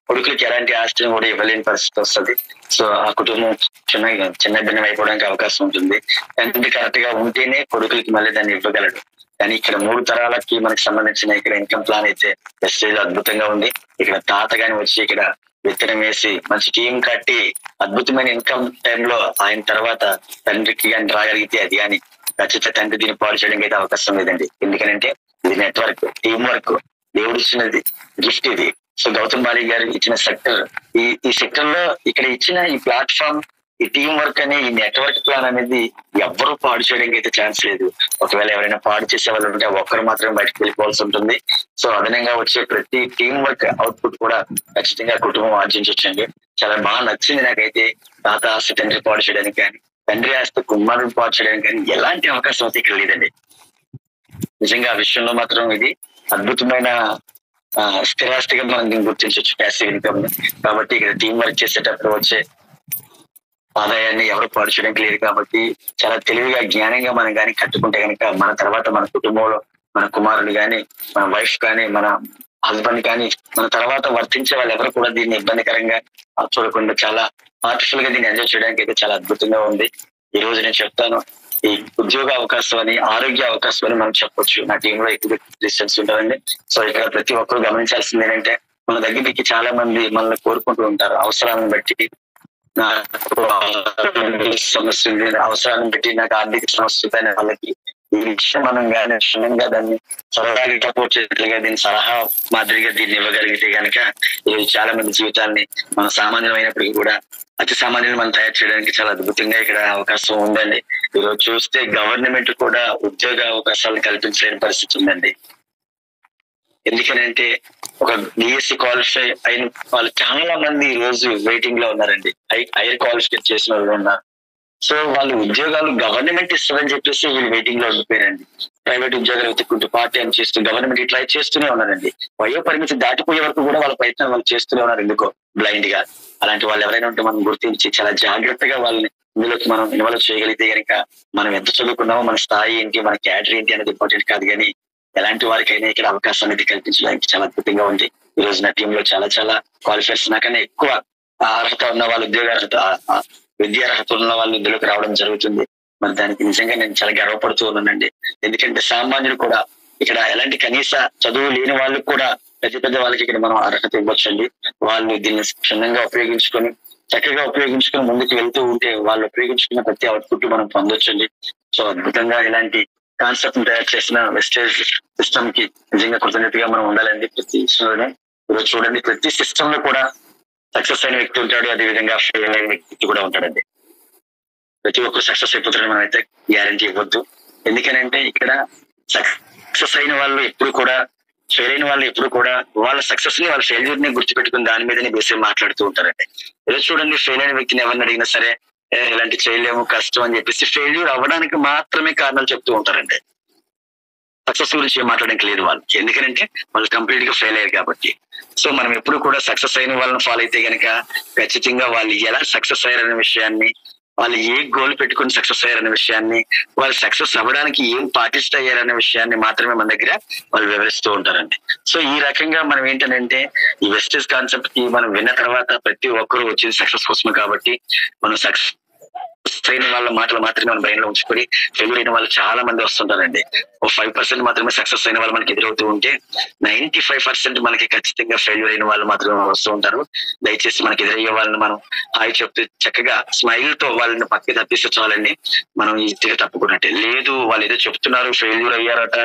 A: కొడుకులకి ఎలాంటి ఆస్తిని కూడా ఇవ్వలేని పరిస్థితి వస్తుంది. సో ఆ కుటుంబం చిన్న భిన్నం అయిపోవడానికి అవకాశం ఉంటుంది. తండ్రి కరెక్ట్ గా ఉంటేనే కొడుకులకి మళ్ళీ దాన్ని ఇవ్వగలడు. కానీ ఇక్కడ 3 తరాలకి మనకి సంబంధించిన ఇక్కడ ఇన్కమ్ ప్లాన్ అయితే వెస్టేజ్ అద్భుతంగా ఉంది. ఇక్కడ తాత గాని వచ్చి ఇక్కడ విత్తనం వేసి మంచి టీం కట్టి అద్భుతమైన ఇన్కమ్ టైంలో ఆయన తర్వాత తండ్రికి కానీ రాగలిగితే అది కానీ ఖచ్చితంగా తండ్రి దీన్ని పాడు చేయడానికి అయితే అవకాశం లేదండి. ఎందుకంటే ఇది నెట్వర్క్, టీం వర్క్, దేవుడు ఇచ్చినది గిఫ్ట్ ఇది. సో గౌతమ్ బాలి గారు ఇచ్చిన సెక్టర్, ఈ సెక్టర్ లో ఇక్కడ ఇచ్చిన ఈ ప్లాట్ఫామ్, ఈ టీం వర్క్ అనే ఈ నెట్వర్క్ ప్లాన్ అనేది ఎవ్వరూ పాడు చేయడానికి అయితే ఛాన్స్ లేదు. ఒకవేళ ఎవరైనా పాడు చేసే వాళ్ళు ఉంటే ఒక్కరు మాత్రమే బయటకు వెళ్ళిపోవాల్సి ఉంటుంది. సో అదనంగా వచ్చే ప్రతి టీం వర్క్ అవుట్పుట్ కూడా ఖచ్చితంగా కుటుంబం ఆర్జించవచ్చండి. చాలా బాగా నచ్చింది నాకైతే. తాత ఆస్తి తండ్రి పాడు చేయడానికి కానీ, తండ్రి ఆస్తి కుమారుడు పాడు చేయడానికి కానీ ఎలాంటి అవకాశం అయితే ఇక్కడ లేదండి. నిజంగా ఆ విషయంలో మాత్రం ఇది అద్భుతమైన స్థిరాస్తిగా మనం దీన్ని గుర్తించవచ్చు, ప్యాసివ్ ఇన్కమ్. కాబట్టి ఇక్కడ టీం వర్క్ చేసేటప్పుడు వచ్చే ఆదాయాన్ని ఎవరు పాడు చేయడానికి లేదు. కాబట్టి చాలా తెలివిగా జ్ఞానంగా మనం కానీ కట్టుకుంటే కనుక మన తర్వాత మన కుటుంబంలో మన కుమారుడు కానీ, మన వైఫ్ కానీ, మన హస్బెండ్ కానీ, మన తర్వాత వర్తించే వాళ్ళు ఎవరు కూడా దీన్ని ఇబ్బందికరంగా చూడకుండా చాలా ఆర్టిఫిషియల్ గా దీన్ని ఎంజాయ్ చేయడానికి అయితే చాలా అద్భుతంగా ఉంది. ఈ రోజు నేను చెప్తాను, ఈ ఉద్యోగ అవకాశం అని, ఆరోగ్య అవకాశం అని మనం చెప్పొచ్చు. నా టీంలో ఎక్కువ డిస్టెన్స్ ఉంటుందండి. సో ఇక్కడ ప్రతి ఒక్కరు గమనించాల్సింది ఏంటంటే మన దగ్గరికి చాలా మంది మనల్ని కోరుకుంటూ ఉంటారు. అవసరాలను బట్టి నాకు సమస్య ఉంది, అవసరాన్ని బట్టి నాకు ఆర్థిక సమస్య ఉంది అనే వాళ్ళకి ఈ విషయం మనం కానీ క్షుణ్ణంగా దాన్ని సరదాగా సపోర్ట్ చేసినట్లుగా దీన్ని సలహా మాదిరిగా దీన్ని ఇవ్వగలిగితే కనుక ఈరోజు చాలా మంది జీవితాన్ని మన సామాన్యమైనప్పటికీ కూడా అతి సామాన్యులు మనం తయారు చేయడానికి చాలా అద్భుతంగా ఇక్కడ అవకాశం ఉందండి. ఈరోజు చూస్తే గవర్నమెంట్ కూడా ఉద్యోగ అవకాశాలు కల్పించలేని పరిస్థితి ఉందండి. ఎందుకనంటే ఒక బిఎస్సి క్వాలిఫై అయిన వాళ్ళు చాలా మంది ఈ రోజు వెయిటింగ్ లో ఉన్నారండి. హైయర్ క్వాలిఫికేషన్ చేసిన వాళ్ళు ఉన్నారు. సో వాళ్ళు ఉద్యోగాలు గవర్నమెంట్ ఇస్తుందని చెప్పేసి వీళ్ళు వెయిటింగ్ లో ఉండిపోయారండి. ప్రైవేట్ ఉద్యోగాలు వెతుక్కుంటూ పార్ట్ టైం చేస్తూ గవర్నమెంట్ ఇట్లా చేస్తూనే ఉన్నారండి. వయో పరిమితి దాటిపోయే వరకు కూడా వాళ్ళ ప్రయత్నం వాళ్ళు చేస్తూనే ఉన్నారు ఎందుకో బ్లైండ్ గా. అలాంటి వాళ్ళు ఎవరైనా ఉంటే మనం గుర్తించి చాలా జాగ్రత్తగా వాళ్ళని ఇందులోకి మనం ఇన్వాల్వ్ చేయగలిగితే కనుక మనం ఎంత చదువుకున్నామో, మన స్థాయి ఏంటి, మన క్యాడర్ ఏంటి అనేది ఇంపార్టెంట్ కాదు, కానీ ఎలాంటి వారికైనా ఇక్కడ అవకాశం అనేది కల్పించడానికి చాలా అద్భుతంగా ఉంది. ఈ రోజు నా టీంలో చాలా చాలా క్వాలిఫైర్స్ నాకన్నా ఎక్కువ అర్హత ఉన్న వాళ్ళు, ఉద్యోగ అర్హత, విద్యా అర్హత ఉన్న వాళ్ళు ఇందులోకి రావడం జరుగుతుంది. మరి దానికి నిజంగా నేను చాలా గర్వపడుతూ ఉన్నానండి. ఎందుకంటే సామాన్యులు కూడా ఇక్కడ ఎలాంటి కనీస చదువు లేని వాళ్ళకి కూడా పెద్ద వాళ్ళకి ఇక్కడ మనం అర్హత ఇవ్వచ్చండి. వాళ్ళు దీన్ని క్షుణ్ణంగా ఉపయోగించుకొని చక్కగా ఉపయోగించుకొని ముందుకు వెళ్తూ ఉంటే వాళ్ళు ఉపయోగించుకున్న ప్రతి అవుట్పుట్ మనం పొందొచ్చండి. సో అద్భుతంగా ఇలాంటి కాన్సెప్ట్ తయారు చేసిన వెస్టేజ్ సిస్టమ్ కి నిజంగా కృతజ్ఞతగా మనం ఉండాలండి. ప్రతి విషయంలోనే ఈరోజు చూడండి, ప్రతి సిస్టమ్ లో కూడా సక్సెస్ అయిన వ్యక్తి ఉంటాడు, అదే విధంగా ఫెయిల్ అయిన వ్యక్తి కూడా ఉంటాడండి. ప్రతి ఒక్కరు సక్సెస్ అయిపోతారని మనం అయితే గ్యారంటీ ఇవ్వద్దు. ఎందుకనంటే ఇక్కడ సక్సెస్ అయిన వాళ్ళు ఎప్పుడు కూడా, ఫెయిల్ అయిన వాళ్ళు ఎప్పుడు కూడా వాళ్ళ సక్సెస్ ని వాళ్ళ ఫెయిల్యూర్ ని గుర్తుపెట్టుకుని దాని మీదనే బేసి మాట్లాడుతూ ఉంటారండి. ఏదో చూడండి, ఫెయిల్ అయిన వ్యక్తిని ఎవరిని అడిగినా సరే ఇలాంటి చేయలేము, కష్టం అని చెప్పేసి ఫెయిల్యూర్ అవ్వడానికి మాత్రమే కారణాలు చెప్తూ ఉంటారండి. సక్సెస్ గురించి మాట్లాడడానికి లేదు వాళ్ళకి, ఎందుకంటే వాళ్ళు కంప్లీట్ గా ఫెయిల్ అయ్యారు కాబట్టి. సో మనం ఎప్పుడు కూడా సక్సెస్ అయిన వాళ్ళని ఫాలో అయితే గనక ఖచ్చితంగా వాళ్ళు ఎలా సక్సెస్ అయ్యారనే విషయాన్ని, వాళ్ళు ఏ గోల్ పెట్టుకుని సక్సెస్ అయ్యారనే విషయాన్ని, వాళ్ళు సక్సెస్ అవ్వడానికి ఏం పాటిస్ట్ అయ్యారనే విషయాన్ని మాత్రమే మన దగ్గర వాళ్ళు వివరిస్తూ ఉంటారండి. సో ఈ రకంగా మనం ఏంటంటే ఈ వెస్టేజ్ కాన్సెప్ట్ కి మనం విన్న తర్వాత ప్రతి ఒక్కరు వచ్చేది సక్సెస్ కోసమే కాబట్టి మనం సక్సెస్ అయిన వాళ్ళ మాటలు మాత్రమే మన బ్రెయిన్ లో ఉంచుకొని ఫెయిల్ అయిన వాళ్ళు చాలా మంది వస్తుంటారండి. ఓ 5% మాత్రమే సక్సెస్ అయిన వాళ్ళు మనకి ఎదురవుతూ ఉంటే 95% మనకి ఖచ్చితంగా ఫెయిల్యూర్ అయిన వాళ్ళు మాత్రమే వస్తూ ఉంటారు. దయచేసి మనకి ఎదురయ్యే వాళ్ళని మనం హాయ్ చెప్తూ చక్కగా స్మైల్ తో వాళ్ళని పక్కకి తప్పిస్తే చాలండి, మనం ఈజీగా తప్పుకున్నట్టే. లేదు వాళ్ళు ఏదో చెప్తున్నారు, ఫెయిల్యూర్ అయ్యారట,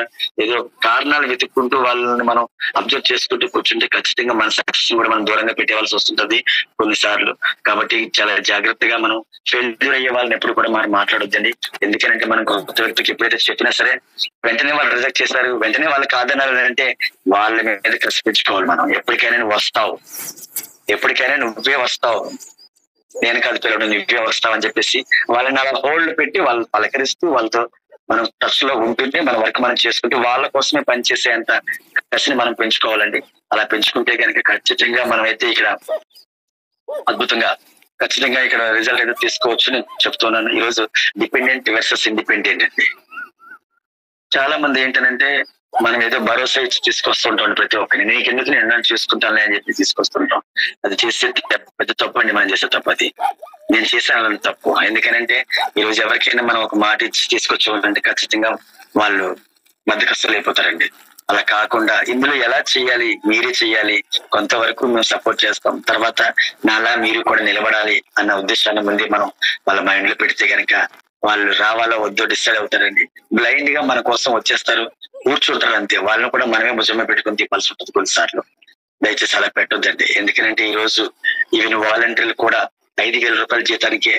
A: ఏదో కారణాలు వెతుక్కుంటూ వాళ్ళని మనం అబ్జర్వ్ చేసుకుంటూ కూర్చుంటే ఖచ్చితంగా మన సక్సెస్ కూడా మనం దూరంగా పెట్టేవాల్సి వస్తుంటది కొన్నిసార్లు. కాబట్టి చాలా జాగ్రత్తగా మనం ఫెయిల్యూర్ అయ్యే వాళ్ళని ఎప్పుడు కూడా మనం మాట్లాడొద్దండి. ఎందుకంటే మనం కొత్త వ్యక్తికి ఎప్పుడైతే చెప్పినా సరే వెంటనే వాళ్ళు రిజెక్ట్ చేశారు, వెంటనే వాళ్ళు కాదన్నారు అంటే వాళ్ళ మీద కసి పెంచుకోవాలి. మనం ఎప్పటికైనా నువ్వు వస్తావు, ఎప్పటికైనా నువ్వే వస్తావు, నేను కాదు పిల్లడు నువ్వే వస్తావు అని చెప్పేసి వాళ్ళని అలా హోల్డ్ పెట్టి వాళ్ళు పలకరిస్తూ వాళ్ళతో మనం టచ్ లో ఉంటుంటే మన వర్క్ మనం చేసుకుంటూ వాళ్ళ కోసమే పనిచేసే అంత కసిని మనం పెంచుకోవాలండి. అలా పెంచుకుంటే కనుక ఖచ్చితంగా మనం అయితే ఇక్కడ అద్భుతంగా ఖచ్చితంగా ఇక్కడ రిజల్ట్ ఏదో తీసుకోవచ్చు నేను చెప్తున్నాను. ఈరోజు డిపెండెంట్ వర్సెస్ ఇండిపెండెంట్ అండి. చాలా మంది ఏంటంటే మనం ఏదో భరోసా ఇచ్చి తీసుకొస్తుంటాం ప్రతి ఒక్కరిని, నీకెందుకు నేను ఎన్నో చూసుకుంటానులే అని చెప్పి తీసుకొస్తుంటాం. అది చేసే పెద్ద తప్పు అండి, మనం చేసే తప్పు అది. నేను చేసాను తప్పు. ఎందుకనంటే ఈరోజు ఎవరికైనా మనం ఒక మాట ఇచ్చి తీసుకొచ్చామంటే ఖచ్చితంగా వాళ్ళు బద్దకస్తులు అయిపోతారండి. అలా కాకుండా ఇందులో ఎలా చేయాలి, మీరే చేయాలి, కొంతవరకు మేము సపోర్ట్ చేస్తాం, తర్వాత నాలా మీరు కూడా నిలబడాలి అన్న ఉద్దేశాన్ని ముందే మనం వాళ్ళ మైండ్ లో పెడితే కనుక వాళ్ళు రావాలో వద్దో డిసైడ్ అవుతారండి. బ్లైండ్ గా మన కోసం వచ్చేస్తారు, కూర్చుంటారు అంతే. వాళ్ళని కూడా మనమే భుజమే పెట్టుకుని తిప్పాల్సి ఉంటుంది కొన్నిసార్లు. దయచేసి అలా పెట్టొద్దండి. ఎందుకంటే ఈ రోజు ఈవెన్ వాలంటీర్లు కూడా 5,000 రూపాయల జీతానికి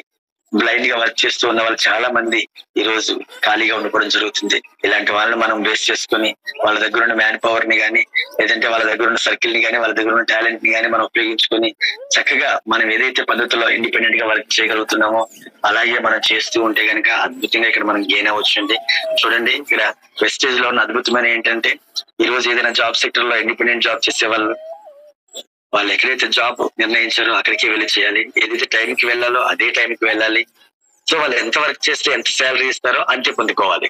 A: బ్లైండ్ గా వర్క్ చేస్తూ ఉన్న వాళ్ళు చాలా మంది ఈ రోజు ఖాళీగా ఉండిపోవడం జరుగుతుంది. ఇలాంటి వాళ్ళని మనం బేస్ చేసుకుని వాళ్ళ దగ్గర ఉన్న మ్యాన్ పవర్ ని కానీ, లేదంటే వాళ్ళ దగ్గర ఉన్న సర్కిల్ ని కానీ, వాళ్ళ దగ్గర ఉన్న టాలెంట్ ని కానీ మనం ఉపయోగించుకొని చక్కగా మనం ఏదైతే పద్ధతిలో ఇండిపెండెంట్ గా వర్క్ చేయగలుగుతున్నామో అలాగే మనం చేస్తూ ఉంటే కనుక అద్భుతంగా ఇక్కడ మనం గెయిన్ అవ్వచ్చండి. చూడండి, ఇక్కడ వెస్టేజ్ లో ఉన్న అద్భుతమైన ఏంటంటే ఈ రోజు ఏదైనా జాబ్ సెక్టర్ లో ఇండిపెండెంట్ జాబ్ చేసే వాళ్ళు ఎక్కడైతే జాబ్ నిర్ణయించారో అక్కడికి వెళ్ళి చేయాలి. ఏదైతే టైంకి వెళ్ళాలో అదే టైంకి వెళ్ళాలి. సో వాళ్ళు ఎంత వర్క్ చేస్తే ఎంత శాలరీ ఇస్తారో అంతే పొందుకోవాలి.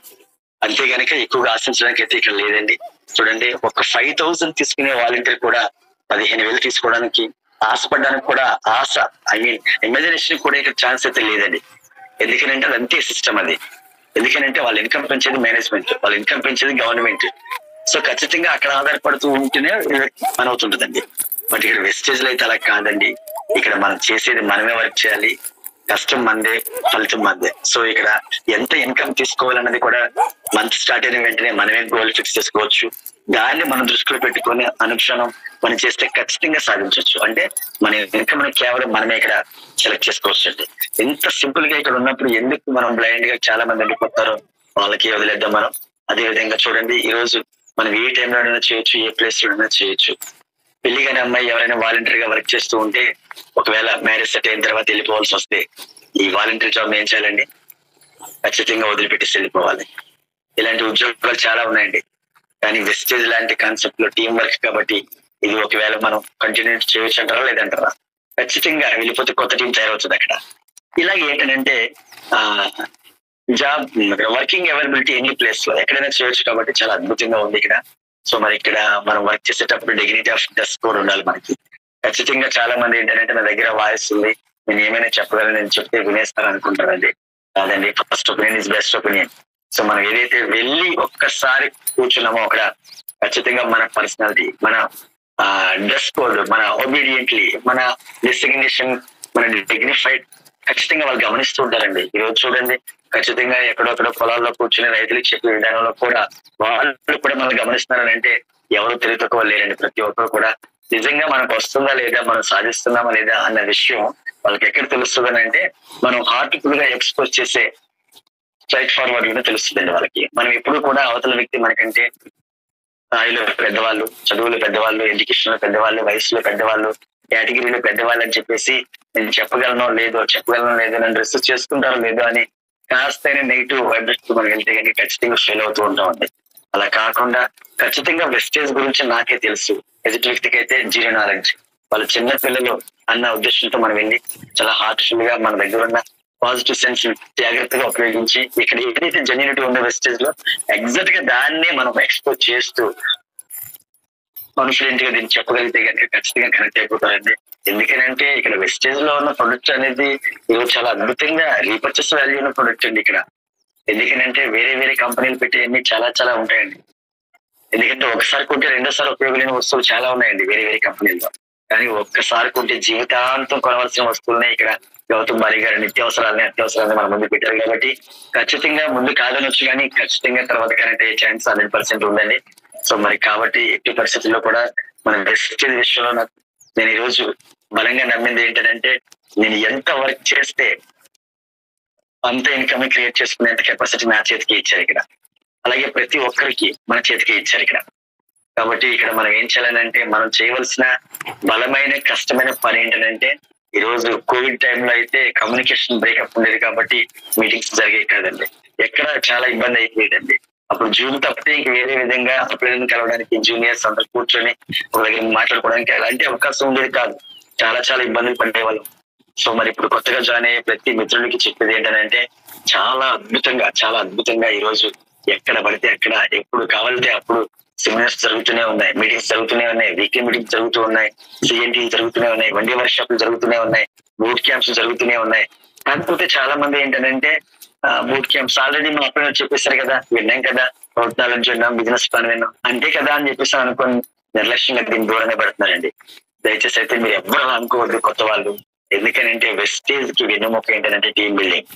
A: అంతే కనుక ఎక్కువగా ఆశించడానికి అయితే ఇక్కడ లేదండి. చూడండి, ఒక 5,000 తీసుకునే వాలంటీర్ కూడా 15,000 తీసుకోవడానికి ఆశపడడానికి కూడా ఇమాజినేషన్ కూడా ఇక్కడ ఛాన్స్ అయితే లేదండి. ఎందుకనంటే అది అంతే సిస్టమ్ అది. ఎందుకనంటే వాళ్ళ ఇన్కమ్ పెంచేది మేనేజ్మెంట్, వాళ్ళ ఇన్కమ్ పెంచేది గవర్నమెంట్. సో ఖచ్చితంగా అక్కడ ఆధారపడుతూ ఉంటేనే పని అవుతుంటుందండి. బట్ ఇక్కడ వెస్టేజ్ లో అయితే అలా కాదండి. ఇక్కడ మనం చేసేది మనమే వర్క్ చేయాలి, కష్టం మందే, ఫలితం మందే. సో ఇక్కడ ఎంత ఇన్కమ్ తీసుకోవాలన్నది కూడా మంత్ స్టార్ట్ అయిన వెంటనే మనమే గోల్ ఫిక్స్ చేసుకోవచ్చు. దాన్ని మనం దృష్టిలో పెట్టుకొని అనుక్షణం పని చేస్తే ఖచ్చితంగా సాధించవచ్చు. అంటే మన ఇన్కమ్ కేవలం మనమే ఇక్కడ సెలెక్ట్ చేసుకోవచ్చు అండి. ఎంత సింపుల్ గా ఇక్కడ ఉన్నప్పుడు ఎందుకు మనం బ్లైండ్ గా చాలా మంది వెళ్ళిపోతారో వాళ్ళకి వదిలేద్దాం మనం. అదే విధంగా చూడండి, ఈ రోజు మనం ఏ టైంలోనైనా చేయొచ్చు, ఏ ప్లేస్ లోనైనా చేయొచ్చు. పెళ్లి కాని అమ్మాయి ఎవరైనా వాలంటీర్ గా వర్క్ చేస్తూ ఉంటే ఒకవేళ మ్యారేజ్ సెట్ అయిన తర్వాత వెళ్ళిపోవాల్సి వస్తే ఈ వాలంటీర్ జాబ్ ఏం చేయాలండి? ఖచ్చితంగా వదిలిపెట్టేసి వెళ్ళిపోవాలి. ఇలాంటి ఉద్యోగాలు చాలా ఉన్నాయండి. కానీ వెస్టేజ్ లాంటి కాన్సెప్ట్ లో టీం వర్క్ కాబట్టి ఇది ఒకవేళ మనం కంటిన్యూ చేయొచ్చు అంటారా లేదంటారా? ఖచ్చితంగా వెళ్ళిపోతే కొత్త టీం తయారవుతుంది అక్కడ. ఇలాగే ఏంటంటే job working availability any place లో ఎక్కడైనా చేయొచ్చు కాబట్టి చాలా అద్భుతంగా ఉంది ఇక్కడ. సో మరి ఇక్కడ మనం వర్క్ చేసేటప్పుడు డిగ్నిటీ ఆఫ్ డెస్క్ కూడా ఉండాలి మనకి. ఖచ్చితంగా చాలా మంది ఏంటంటే నా దగ్గర వాయిస్ ఉంది, నేను ఏమైనా చెప్పగలను, నేను చెప్తే వినేస్తాను అనుకుంటారండి. కాదండి, first opinion is best opinion. So మనం ఏదైతే వెళ్ళి ఒక్కసారి కూర్చున్నామో అక్కడ ఖచ్చితంగా మన పర్సనాలిటీ, మన డ్రెస్ కోడ్, మన ఒబీడియంట్లీ, మన డిసిగ్నేషన్, మన డిగ్నిఫైడ్ ఖచ్చితంగా వాళ్ళు గమనిస్తూ ఉంటారండి. ఈ రోజు చూడండి, ఖచ్చితంగా ఎక్కడొక్కడ పొలాల్లో కూర్చుని రైతులకు చెప్పే విధానంలో కూడా వాళ్ళు కూడా మనం గమనిస్తున్నారంటే ఎవరు తెలివి తక్కువ లేరండి. ప్రతి ఒక్కరు కూడా నిజంగా మనకు వస్తుందా లేదా, మనం సాధిస్తున్నామా లేదా అన్న విషయం వాళ్ళకి ఎక్కడ తెలుస్తుంది అంటే మనం హార్ట్ఫుల్ గా ఎక్స్పోజ్ చేసే స్ట్రైట్ ఫార్వర్డ్ గా తెలుస్తుందండి వాళ్ళకి. మనం ఎప్పుడు కూడా అవతల వ్యక్తి మనకంటే స్థాయిలో పెద్దవాళ్ళు, చదువులు పెద్దవాళ్ళు, ఎడ్యుకేషన్ లో పెద్దవాళ్ళు, వయసులో పెద్దవాళ్ళు, కేటగిరీలో పెద్దవాళ్ళు అని చెప్పేసి నేను చెప్పగలను నన్ను రిసెర్చ్ చేసుకుంటారో లేదో అని కాస్త నెగిటివ్ వైబ్రేషన్ మనం వెళ్తే కానీ ఖచ్చితంగా ఫెయిల్ అవుతూ ఉంటామండి. అలా కాకుండా ఖచ్చితంగా వెస్టేజ్ గురించి నాకే తెలుసు, ఎదుటి వ్యక్తికి అయితే జీరో నాలెడ్జ్, వాళ్ళు చిన్న పిల్లలు అన్న ఉద్దేశంతో మనం వెళ్ళి చాలా హార్ట్ఫుల్ గా మన దగ్గర ఉన్న పాజిటివ్ సెన్స్ జాగ్రత్తగా ఉపయోగించి ఇక్కడ ఏదైతే జెన్యూనిటీ ఉందో వెస్టేజ్ లో ఎగ్జాక్ట్ గా దాన్నే మనం ఎక్స్పోజ్ చేస్తూ కాన్ఫిడెంట్ గా దీన్ని చెప్పగలిగితే కనుక ఖచ్చితంగా కనెక్ట్ అయిపోతారండి. ఎందుకంటే ఇక్కడ వెస్టేజ్ లో ఉన్న ప్రొడక్ట్ అనేది ఈరోజు చాలా అద్భుతంగా రీపర్చేస్ వాల్యూ ఉన్న ప్రొడక్ట్ అండి ఇక్కడ. ఎందుకంటే వేరే వేరే కంపెనీలు పెట్టేవన్నీ చాలా చాలా ఉంటాయండి. ఎందుకంటే ఒకసారి కొంటే రెండోసారి ఉపయోగలేని వస్తువులు చాలా ఉన్నాయండి వేరే వేరే కంపెనీల్లో. కానీ ఒక్కసారి కొంటే జీవితాంతం కొనవలసిన వస్తువులనే ఇక్కడ గౌతమ్ బాలి గారు అత్యవసరాలని మన ముందు పెట్టారు కాబట్టి ఖచ్చితంగా ముందు కాదనొచ్చు కానీ ఖచ్చితంగా తర్వాత కనెక్ట్ అయ్యే ఛాన్స్ 100% ఉందండి. సో మరి కాబట్టి ఎట్టి పరిస్థితుల్లో కూడా మనం వెస్టేజ్ విషయంలో నేను ఈ రోజు బలంగా నమ్మింది ఏంటంటే నేను ఎంత వర్క్ చేస్తే అంత ఇన్కమ్ క్రియేట్ చేసుకునేంత కెపాసిటీ నా చేతికి ఇచ్చారు ఇక్కడ. అలాగే ప్రతి ఒక్కరికి మన చేతికి ఇచ్చారు ఇక్కడ. కాబట్టి ఇక్కడ మనం ఏం చేయాలంటే మనం చేయవలసిన బలమైన కష్టమైన పని ఏంటంటే ఈ రోజు కోవిడ్ టైంలో అయితే కమ్యూనికేషన్ బ్రేకప్ ఉండేది కాబట్టి మీటింగ్స్ జరిగేవి కాదండి. ఎక్కడ చాలా ఇబ్బంది అయిపోయేదండి. అప్పుడు జూమ్ తప్పితే ఇంక వేరే విధంగా పిల్లల్ని కలవడానికి జూనియర్స్ అందరూ కూర్చొని ఒక దగ్గర మాట్లాడుకోవడానికి అలాంటి అవకాశం ఉండేది కాదు. చాలా చాలా ఇబ్బందులు పడేవాళ్ళం. సో మరి ఇప్పుడు కొత్తగా జాయిన్ అయ్యే ప్రతి మిత్రుడికి చెప్పేది ఏంటంటే చాలా అద్భుతంగా ఈ రోజు ఎక్కడ పడితే అక్కడ ఎప్పుడు కావాలంటే అప్పుడు సెమినార్స్ జరుగుతూనే ఉన్నాయి, మీటింగ్స్ జరుగుతూనే ఉన్నాయి, వీక్లీ మీటింగ్స్ జరుగుతూ ఉన్నాయి, సిఎన్టీ జరుగుతూనే ఉన్నాయి, వన్ డే వర్క్ షాప్లు జరుగుతూనే ఉన్నాయి, బూట్ క్యాంప్స్ జరుగుతూనే ఉన్నాయి. కాకపోతే చాలా మంది ఏంటంటే బూట్ క్యాంప్స్ ఆల్రెడీ మా అప్పుడు చెప్పేశారు కదా, విన్నాం కదా, అవుట్ నాలెడ్జ్ విన్నాం, బిజినెస్ ప్లాన్ విన్నాం అంతే కదా అని చెప్పేసి అనుకుని నిర్లక్ష్యంగా దీన్ని దూరంగా పెడుతున్నారండి. దయచేసి అయితే మీరు ఎవ్వరు అనుకోవద్దు కొత్త వాళ్ళు. ఎందుకనంటే వెస్టేజ్ కి వెన్నుముక ఏంటంటే టీం బిల్డింగ్.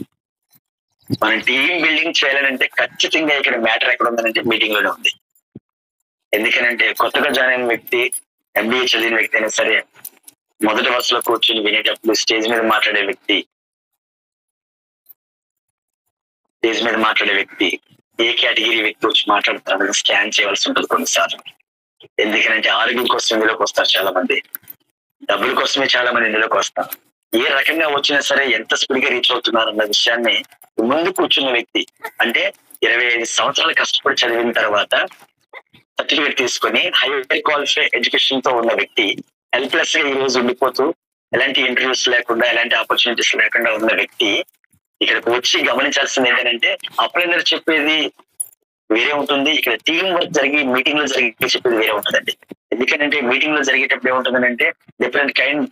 A: మనం టీం బిల్డింగ్ చేయాలంటే ఖచ్చితంగా ఇక్కడ మ్యాటర్ ఎక్కడ ఉందంటే మీటింగ్ లోనే ఉంది. ఎందుకనంటే కొత్తగా జాయిన్ అయిన వ్యక్తి, ఎంబీఏ చదివిన వ్యక్తి అయినా సరే మొదటి వరుసలో కూర్చొని వినేటప్పుడు స్టేజ్ మీద మాట్లాడే వ్యక్తి ఏ కేటగిరీ వ్యక్తి వచ్చి మాట్లాడుతారని స్కాన్ చేయవలసి ఉంటుంది కొన్నిసార్లు. ఎందుకంటే ఆరోగ్యం కోసం ఇందులోకి వస్తారు చాలా మంది, డబ్బుల కోసమే చాలా మంది ఇందులోకి వస్తారు. ఏ రకంగా వచ్చినా సరే ఎంత స్పీడ్ గా రీచ్ అవుతున్నారు అన్న విషయాన్ని ముందు కూర్చున్న వ్యక్తి, అంటే 25 సంవత్సరాలు కష్టపడి చదివిన తర్వాత సర్టిఫికేట్ తీసుకొని హైయర్ క్వాలిఫై ఎడ్యుకేషన్ తో ఉన్న వ్యక్తి హెల్ప్లెస్ గా ఈ రోజు ఉండిపోతూ ఎలాంటి ఇంటర్వ్యూస్ లేకుండా ఎలాంటి ఆపర్చునిటీస్ లేకుండా ఉన్న వ్యక్తి ఇక్కడికి వచ్చి గమనించాల్సింది ఏంటంటే అప్లైనర్ చెప్పేది వేరే ఉంటుంది, ఇక్కడ టీం వర్క్ జరిగి మీటింగ్ లో జరిగి చెప్పేది వేరే ఉంటుందండి. ఎందుకంటే మీటింగ్ లో జరిగేటప్పుడు ఏముంటుందంటే డిఫరెంట్ కైండ్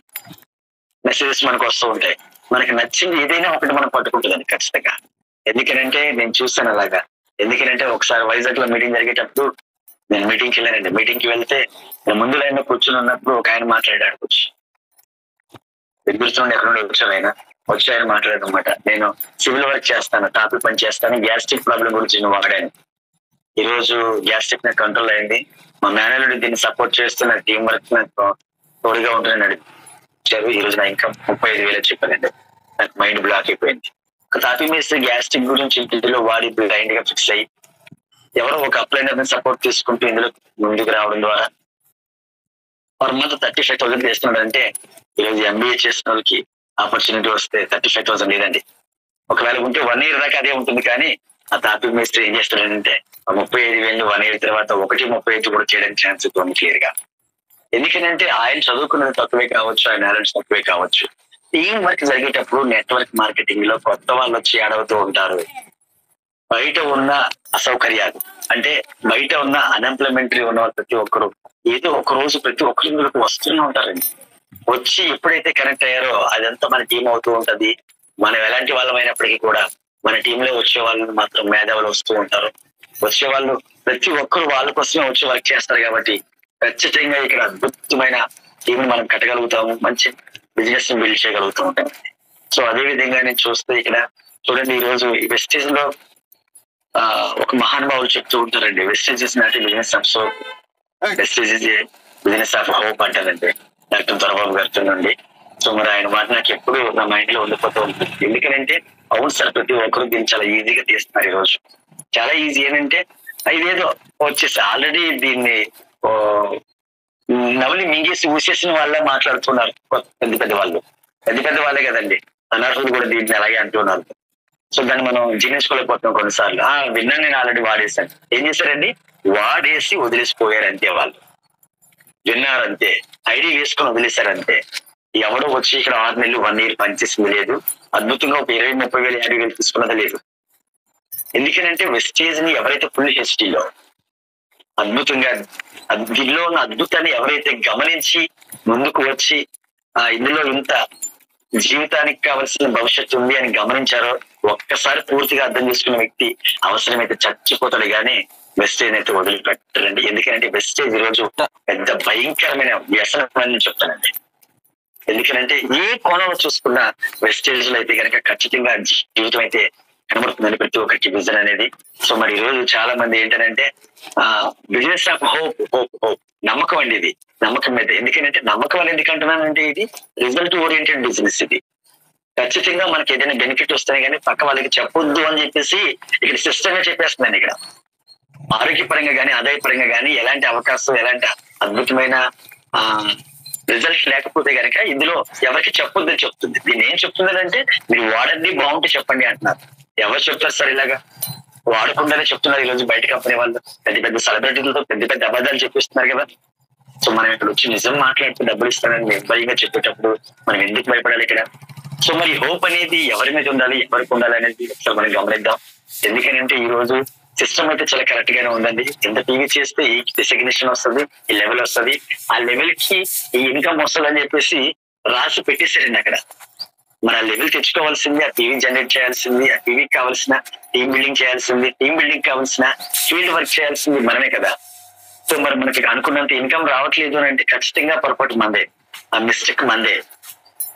A: మెసేజెస్ మనకు వస్తూ ఉంటాయి. మనకి నచ్చింది ఏదైనా ఒకటి మనం పట్టుకుంటుందండి ఖచ్చితంగా. ఎందుకంటే నేను చూస్తాను అలాగా. ఎందుకంటే ఒకసారి వైజాగ్ లో మీటింగ్ జరిగేటప్పుడు నేను మీటింగ్కి వెళ్ళానండి. మీటింగ్కి వెళ్తే నేను ముందు లైన్ లో కూర్చుని ఉన్నప్పుడు ఒక ఆయన మాట్లాడాడు. ఎదురుతుండే ఎక్కడ నుండి వచ్చి ఆయన మాట్లాడాడు అనమాట. నేను సివిల్ వర్క్ చేస్తాను, టాపిక్ పని చేస్తాను, గ్యాస్ట్రిక్ ప్రాబ్లం గురించి నేను వాడాను. ఈ రోజు గ్యాస్ట్రిక్ నాకు కంట్రోల్ అయింది. మా మేనేజర్ దీన్ని సపోర్ట్ చేస్తూ నా టీం వర్క్ నాకు తోడుగా ఉంటుందని నడిచారు. ఈ రోజు నా ఇన్కమ్ 35,000 చెప్పానండి. నాకు మైండ్ బ్లాక్ అయిపోయింది. ఒక టాపిక్ వేస్తే గ్యాస్ట్రిక్ గురించి ఇంటిలో వాడి బ్లైండ్ గా ఫిక్స్ అయ్యి ఎవరో ఒక అప్లైనర్ సపోర్ట్ తీసుకుంటూ ఇందులో ముందుకు రావడం ద్వారా పర్ మంత్ 35,000 చేస్తున్నాడు. అంటే ఈరోజు ఎంబీఏ చేసిన వాళ్ళకి ఆపర్చునిటీ వస్తే 35,000 లేదండి. ఒకవేళ ఉంటే 1 year దాకా అదే ఉంటుంది. కానీ ఆ టాపిక్ మేస్టర్ ఏం చేస్తాడంటే 35,000 1 year తర్వాత 1.35 కూడా చేయడానికి ఛాన్స్ ఉంది క్లియర్ గా. ఎందుకంటే ఆయన చదువుకున్నది తక్కువే కావచ్చు, ఆయన నాలెడ్జ్ తక్కువే కావచ్చు. టీం వర్క్ జరిగేటప్పుడు నెట్వర్క్ మార్కెటింగ్ లో కొత్త వాళ్ళు వచ్చి ఆడవుతూ ఉంటారు. బయట ఉన్న అసౌకర్యాలు అంటే బయట ఉన్న అన్ఎంప్లాయ్మెంట్ ఉన్న వాళ్ళు ప్రతి ఒక్కరు ఏదో ఒక రోజు ప్రతి ఒక్కరికి వస్తూనే ఉంటారండి. వచ్చి ఎప్పుడైతే కనెక్ట్ అయ్యారో అదంతా మన టీం అవుతూ ఉంటది. మనం ఎలాంటి వాళ్ళమైనప్పటికీ కూడా మన టీంలో వచ్చే వాళ్ళు మాత్రం మేధావులు వస్తూ ఉంటారు. వచ్చే వాళ్ళు ప్రతి ఒక్కరు వాళ్ళ కోసమే వచ్చి వర్క్ చేస్తారు. కాబట్టి ఖచ్చితంగా ఇక్కడ అద్భుతమైన టీంని మనం కట్టగలుగుతాము, మంచి బిజినెస్ ని బిల్డ్ చేయగలుగుతూ ఉంటాం. సో అదే విధంగా నేను చూస్తే ఇక్కడ చూడండి, ఈ రోజు ఈ వెస్టేజ్ లో ఒక మహానుభావులు చెప్తూ ఉంటారండి, wastage is not a business hub, so wastage is a business of hope అంటారండి డాక్టర్ దొరబాబు గారితో నుండి. సో మరి ఆయన మాట నాకు ఎప్పుడు నా మైండ్ లో ఉండిపోతూ ఉంటుంది. ఎందుకంటే అవును సార్, ప్రతి ఒక్కరు దీన్ని చాలా ఈజీగా తీస్తున్నారు ఈ రోజు. చాలా ఈజీ ఏంటంటే ఇదేదో వచ్చేసి ఆల్రెడీ దీన్ని నవలి మింగేసి ఊసేసిన వాళ్ళే మాట్లాడుతున్నారు. పెద్ద పెద్ద వాళ్ళే కదండి, అనర్హులు కూడా దీన్ని అలాగే అంటున్నారు. సో దాన్ని మనం జీర్ణించుకోలేకపోతున్నాం కొన్నిసార్లు. విన్నాను, నేను ఆల్రెడీ వాడేశాను. ఏం చేశారండి, వాడేసి వదిలేసిపోయారు అంతే. వాళ్ళు విన్నారంతే, ఐడి వేసుకొని వదిలేశారంతే. ఎవడో వచ్చి ఇక్కడ 6 నెలలు 1 year పనిచేసింది లేదు, అద్భుతంగా ఒక 20,000-30,000 50,000 తీసుకున్నది లేదు. ఎందుకనంటే వెస్టేజ్ ని ఎవరైతే ఫుల్ హెచ్డీలో అద్భుతంగా దీనిలో ఉన్న అద్భుతాన్ని ఎవరైతే గమనించి ముందుకు వచ్చి ఇందులో ఇంత జీవితానికి కావలసిన భవిష్యత్తు ఉంది అని గమనించారో, ఒక్కసారి పూర్తిగా అర్థం చేసుకున్న వ్యక్తి అవసరమైతే చచ్చిపోతాడు కానీ వెస్టేజ్ అయితే వదిలిపెట్టారండి. ఎందుకంటే వెస్టేజ్ ఈ రోజు పెద్ద భయంకరమైన వ్యసనం అని చెప్తానండి. ఎందుకంటే ఏ కోణంలో చూసుకున్నా వెస్టేజ్ లో అయితే కనుక ఖచ్చితంగా జీవితం అయితే కనబడుతుందని ప్రతి ఒక్కరికి విజన్ అనేది. సో మరి ఈ రోజు చాలా మంది ఏంటంటే బిజినెస్ ఆఫ్ హోప్ నమ్మకం అండి, ఇది నమ్మకం మీద. ఎందుకంటే నమ్మకం అని ఎందుకంటున్నానంటే ఇది రిజల్ట్ ఓరియంటెడ్ బిజినెస్. ఇది ఖచ్చితంగా మనకి ఏదైనా బెనిఫిట్ వస్తాయి కానీ పక్క వాళ్ళకి చెప్పొద్దు అని చెప్పేసి ఇక్కడ సిస్టమ్ చెప్పేస్తుందండి. ఇక్కడ ఆరోగ్యపరంగా కానీ ఆదాయపరంగా కానీ ఎలాంటి అవకాశం, ఎలాంటి అద్భుతమైన రిజల్ట్ లేకపోతే కనుక ఇందులో ఎవరికి చెప్పొద్దని చెప్తుంది. దీన్ని ఏం చెప్తుందంటే మీరు వాడండి, బాగుంటే చెప్పండి అంటున్నారు. ఎవరు చెప్తారు సార్ ఇలాగా? వాడకుండానే చెప్తున్నారు ఈ రోజు బయట కంపెనీ వాళ్ళు. పెద్ద పెద్ద సెలబ్రిటీలతో పెద్ద పెద్ద అబద్ధాలు చెప్పిస్తున్నారు కదా. సో మనం ఇక్కడ వచ్చి నిజం మాట్లాడుతూ డబ్బులు ఇస్తానని నిర్భయంగా చెప్పేటప్పుడు మనం ఎందుకు భయపడాలి ఇక్కడ? సో మరి హోప్ అనేది ఎవరి మీద ఉండాలి, ఎవరికి ఉండాలి అనేది ఒకసారి మనం గమనిద్దాం. ఎందుకంటే ఈ రోజు సిస్టమ్ అయితే చాలా కరెక్ట్ గానే ఉందండి. ఎంత టీవీ చేస్తే ఈ డెసిగ్నేషన్ వస్తుంది, ఈ లెవెల్ వస్తుంది, ఆ లెవెల్ కి ఈ ఇన్కమ్ వస్తుంది అని చెప్పేసి రాసి పెట్టేశారండి అక్కడ. మన లెవెల్ తెచ్చుకోవాల్సింది, ఆ టీవీ జనరేట్ చేయాల్సింది, ఆ టీవీకి కావాల్సిన టీమ్ బిల్డింగ్ చేయాల్సింది, టీమ్ బిల్డింగ్ కావాల్సిన ఫీల్డ్ వర్క్ చేయాల్సింది మనమే కదా. సో మరి మనకి అనుకున్నంత ఇన్కమ్ రావట్లేదు అని అంటే ఖచ్చితంగా పొరపాటు మందే, ఆ మిస్టేక్ మందే.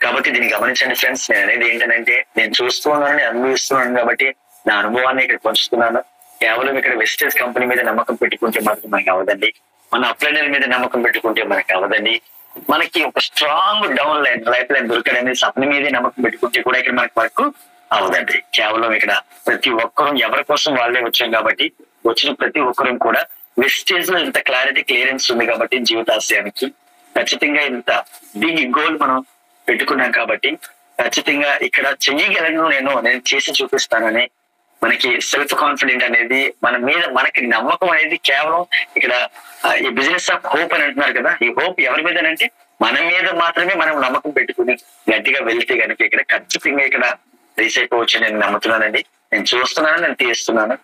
A: కాబట్టి దీన్ని గమనించండి ఫ్రెండ్స్. నేను అనేది ఏంటంటే నేను చూస్తున్నాను, అనుభవిస్తున్నాను కాబట్టి నా అనుభవాన్ని ఇక్కడ పంచుతున్నాను. కేవలం ఇక్కడ వెస్టేజ్ కంపెనీ మీద నమ్మకం పెట్టుకుంటే మాత్రం మనకి అవదండి. మన అప్లైనర్ మీద నమ్మకం పెట్టుకుంటే మనకి అవదండి. మనకి ఒక strong down line life line దొరకడని సప్ని మీదే నమ్మకం పెట్టుకుంటే కూడా ఇక్కడ మనకి వర్క్ అవదండి. కేవలం ఇక్కడ ప్రతి ఒక్కరూ ఎవరి కోసం వాళ్ళే వచ్చాం కాబట్టి వచ్చిన ప్రతి ఒక్కరూ కూడా వెస్టేజ్ లో ఇంత క్లియరెన్స్ ఉంది కాబట్టి జీవితాశయానికి ఖచ్చితంగా ఇంత బిగ్ గోల్ మనం పెట్టుకున్నాం కాబట్టి ఖచ్చితంగా ఇక్కడ చెయ్యగలను, నేను చేసి చూపిస్తానని మనకి సెల్ఫ్ కాన్ఫిడెంట్ అనేది మన మీద మనకి నమ్మకం అనేది కేవలం ఇక్కడ ఈ బిజినెస్ ఆఫ్ హోప్ అని అంటున్నారు కదా. ఈ హోప్ ఎవరి మీద అంటే మన మీద మాత్రమే మనం నమ్మకం పెట్టుకుని గట్టిగా వెళ్తే కనుక ఇక్కడ ఖచ్చితంగా ఇక్కడ రీచ్ అయిపోవచ్చు నేను నమ్ముతున్నానండి. నేను చూస్తున్నాను, నేను తీస్తున్నాను.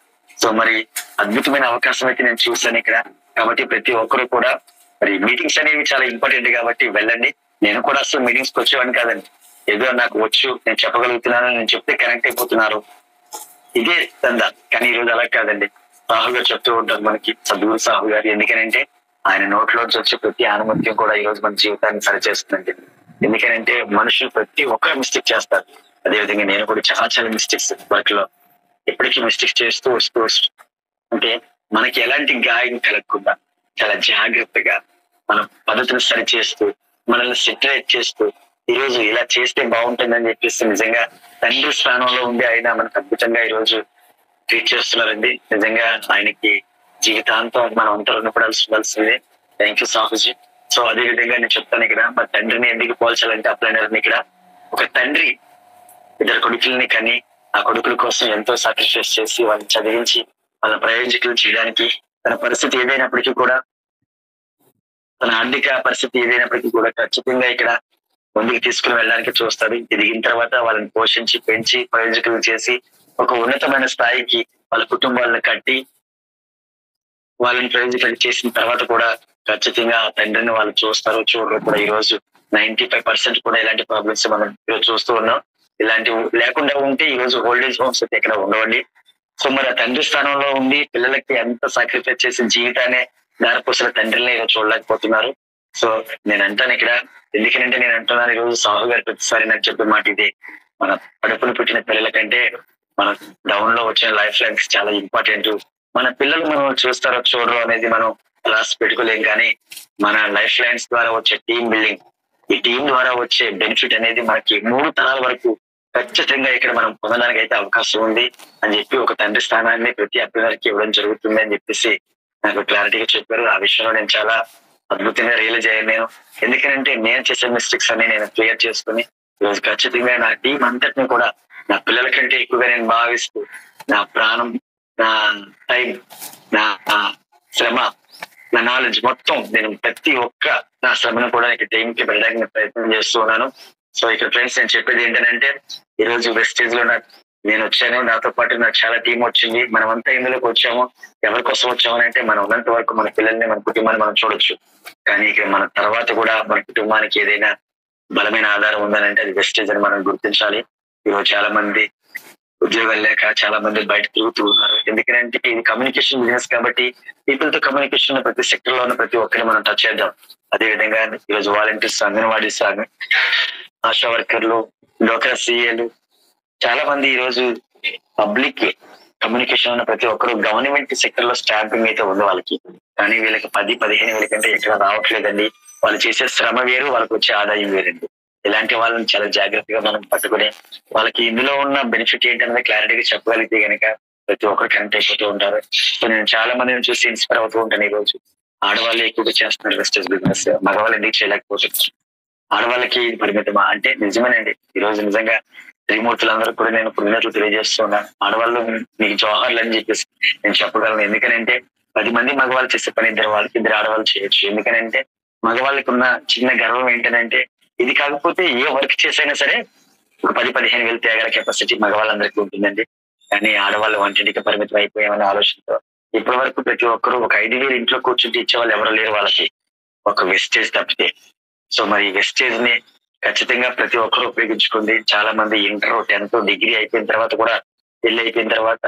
A: సో మరి అద్భుతమైన అవకాశం అయితే నేను చూస్తాను ఇక్కడ. కాబట్టి ప్రతి ఒక్కరు కూడా మరి మీటింగ్స్ అనేవి చాలా ఇంపార్టెంట్ కాబట్టి వెళ్ళండి. నేను కూడా అసలు మీటింగ్స్కి వచ్చేవాడిని కాదండి. ఏదో నాకు వచ్చు, నేను చెప్పగలుగుతున్నాను, నేను చెప్తే కనెక్ట్ అయిపోతున్నారు, ఇదే దందా. కానీ ఈ రోజు అలా కాదండి. సాహు గారు చెప్తూ ఉంటారు మనకి, సద్గురు సాహు గారు. ఎందుకనంటే ఆయన నోట్లోంచి వచ్చే ప్రతి ఆనుమత్యం కూడా ఈ రోజు మన జీవితాన్ని సరిచేస్తుందండి. ఎందుకనంటే మనుషులు ప్రతి ఒక్కరు మిస్టేక్ చేస్తారు. అదేవిధంగా నేను కూడా చాలా మిస్టేక్స్ వర్క్ లో ఎప్పటికీ మిస్టేక్స్ చేస్తూ వస్తూ అంటే మనకి ఎలాంటి గాయం కలగకుండా చాలా జాగ్రత్తగా మన పద్ధతిని సరి చేస్తూ మనల్ని సెటరేట్ చేస్తూ ఈ రోజు ఇలా చేస్తే బాగుంటుందని చెప్పేసి నిజంగా తండ్రి స్థానంలో ఉండి ఆయన మనకు అద్భుతంగా ఈ రోజు ట్రీట్ చేస్తున్నారండి. నిజంగా ఆయనకి జీవితాంతం మనం అంతా రుణపడాల్సిందే. Thank you Sahuji. సో అదే విధంగా నేను చెప్తాను ఇక్కడ మా తండ్రిని ఎందుకు పోల్చాలంటే అప్లైనర్ని ఇక్కడ ఒక తండ్రి 2 కొడుకుల్ని కని ఆ కొడుకుల కోసం ఎంతో సాక్రిఫైస్ చేసి వాళ్ళని చదివించి వాళ్ళ ప్రయోజకులు చేయడానికి తన పరిస్థితి ఏదైనప్పటికీ కూడా, తన ఆర్థిక పరిస్థితి ఏదైనప్పటికీ కూడా ఖచ్చితంగా ఇక్కడ ముందుకు తీసుకుని వెళ్ళడానికి చూస్తాడు. ఎదిగిన తర్వాత వాళ్ళని పోషించి పెంచి ప్రయోజకులు చేసి ఒక ఉన్నతమైన స్థాయికి వాళ్ళ కుటుంబాలను కట్టి వాళ్ళని ప్రయోజకులు చేసిన తర్వాత కూడా ఖచ్చితంగా ఆ తండ్రిని వాళ్ళు చూడరు కూడా. ఈ రోజు 95% కూడా ఇలాంటి ప్రాబ్లమ్స్ మనం ఈరోజు చూస్తూ ఉన్నాం. ఇలాంటివి లేకుండా ఉంటే ఈ రోజు ఓల్డేజ్ హోమ్స్ అయితే ఇక్కడ ఉండవండి. సో మరి ఆ తండ్రి స్థానంలో ఉండి పిల్లలకి ఎంత సాక్రిఫైస్ చేసి జీవితాన్ని దారిపోసిన తండ్రిని ఈరోజు చూడలేకపోతున్నారు. సో నేను అంటాను ఇక్కడ, ఎందుకంటే నేను అంటున్నాను ఈరోజు సాహు గారు ప్రతిసారి నాకు చెప్పే మాట ఇదే, మన కడుపును పుట్టిన పిల్లల కంటే మన డౌన్ లో వచ్చిన లైఫ్ లైన్స్ చాలా ఇంపార్టెంట్. మన పిల్లలు మనం చూస్తారో చూడరు అనేది మనం రాసి పెట్టుకోలేం, కానీ మన లైఫ్ లైన్స్ ద్వారా వచ్చే టీం బిల్డింగ్, ఈ టీం ద్వారా వచ్చే బెనిఫిట్ అనేది మనకి 3 తరాల వరకు ఖచ్చితంగా ఇక్కడ మనం పొందడానికి అయితే అవకాశం ఉంది అని చెప్పి ఒక తండ్రి స్థానాన్ని ప్రతి అభ్యర్థికి ఇవ్వడం జరుగుతుంది అని చెప్పేసి నాకు క్లారిటీగా చెప్పారు. ఆ విషయంలో నేను చాలా అద్భుతంగా రియలైజ్ అయ్యాను నేను. ఎందుకంటే నేను చేసే మిస్టేక్స్ అన్ని నేను క్లియర్ చేసుకుని ఈరోజు ఖచ్చితంగా నా టీం అంతటిని కూడా నా పిల్లల కంటే ఎక్కువగా నేను భావిస్తూ నా ప్రాణం, నా టైం, నా శ్రమ, నా నాలెడ్జ్ మొత్తం నేను ప్రతి ఒక్క నా శ్రమను కూడా ఇక్కడ టీంకి పెట్టడానికి ప్రయత్నం చేస్తూ ఉన్నాను. సో ఇక్కడ ఫ్రెండ్స్ నేను చెప్పేది ఏంటంటే ఈ రోజు వెస్టేజ్ లో నేను వచ్చాను, నాతో పాటు నాకు చాలా టీం వచ్చింది. మనమంతా ఇందులోకి వచ్చాము, ఎవరి కోసం వచ్చామని అంటే మనం ఉన్నంత వరకు మన పిల్లల్ని, మన కుటుంబాన్ని మనం చూడొచ్చు. కానీ ఇక్కడ మన తర్వాత కూడా మన కుటుంబానికి ఏదైనా బలమైన ఆధారం ఉందని అంటే అది వెస్టేజ్ అని మనం గుర్తించాలి. ఈరోజు చాలా మంది ఉద్యోగాలు లేక చాలా మంది బయట తిరుగుతూ ఉన్నారు. ఎందుకంటే ఇది కమ్యూనికేషన్ బిజినెస్ కాబట్టి పీపుల్ తో కమ్యూనికేషన్ ప్రతి సెక్టర్ లో ఉన్న ప్రతి ఒక్కరిని మనం టచ్ చేద్దాం. అదే విధంగా ఈరోజు వాలంటీర్స్, అంగన్వాడీస్, ఆశా వర్కర్లు, డోక్రా సీఏలు చాలా మంది ఈరోజు పబ్లిక్ కమ్యూనికేషన్ ఉన్న ప్రతి ఒక్కరు గవర్నమెంట్ సెక్టర్ లో స్టాంపింగ్ అయితే ఉంది వాళ్ళకి. కానీ వీళ్ళకి 10-15 వేల కంటే ఎక్కడ రావట్లేదండి. వాళ్ళు చేసే శ్రమ వేరు, వాళ్ళకి వచ్చే ఆదాయం వేరండి. ఇలాంటి వాళ్ళని చాలా జాగ్రత్తగా మనం పట్టుకుని వాళ్ళకి ఇందులో ఉన్న బెనిఫిట్ ఏంటనేది క్లారిటీగా చెప్పగలిగితే కనుక ప్రతి ఒక్కరు కనెక్ట్ అయిపోతూ ఉంటారు. సో నేను చాలా మందిని చూసి ఇన్స్పైర్ అవుతూ ఉంటాను. ఈ రోజు ఆడవాళ్ళు ఎక్కువగా చేస్తున్నారు వెస్టేజ్ బిజినెస్, మగవాళ్ళు ఎందుకు చేయలేకపోతున్నారు? ఆడవాళ్ళకి పరిమితమా అంటే నిజమేనండి. ఈ రోజు నిజంగా త్రిమూర్తులందరూ కూడా నేను కృతజ్ఞతలు తెలియజేస్తున్నాను. ఆడవాళ్ళు మీకు జోహార్లు అని చెప్పేసి నేను చెప్పగలను. ఎందుకనంటే 10 మంది మగవాళ్ళు చేసే పని 2 వాళ్ళకి 2 ఆడవాళ్ళు చేయొచ్చు. ఎందుకనంటే మగవాళ్ళకి ఉన్న చిన్న గర్వం ఏంటంటే ఇది కాకపోతే ఏ వర్క్ చేసైనా సరే ఒక 10-15 వేలు తేగల కెపాసిటీ మగవాళ్ళందరికీ ఉంటుందండి. కానీ ఆడవాళ్ళు వంటింటికి పరిమితం అయిపోయామనే ఆలోచనతో ఇప్పటి వరకు ప్రతి ఒక్కరు ఒక 5,000 ఇంట్లో కూర్చుంటే ఇచ్చే వాళ్ళు ఎవరు లేరు వాళ్ళకి, ఒక వెస్టేజ్ తప్పితే. సో మరి వెస్టేజ్ ని ఖచ్చితంగా ప్రతి ఒక్కరు ఉపయోగించుకుంది. చాలా మంది ఇంటర్, 10th, డిగ్రీ అయిపోయిన తర్వాత కూడా పెళ్లి అయిపోయిన తర్వాత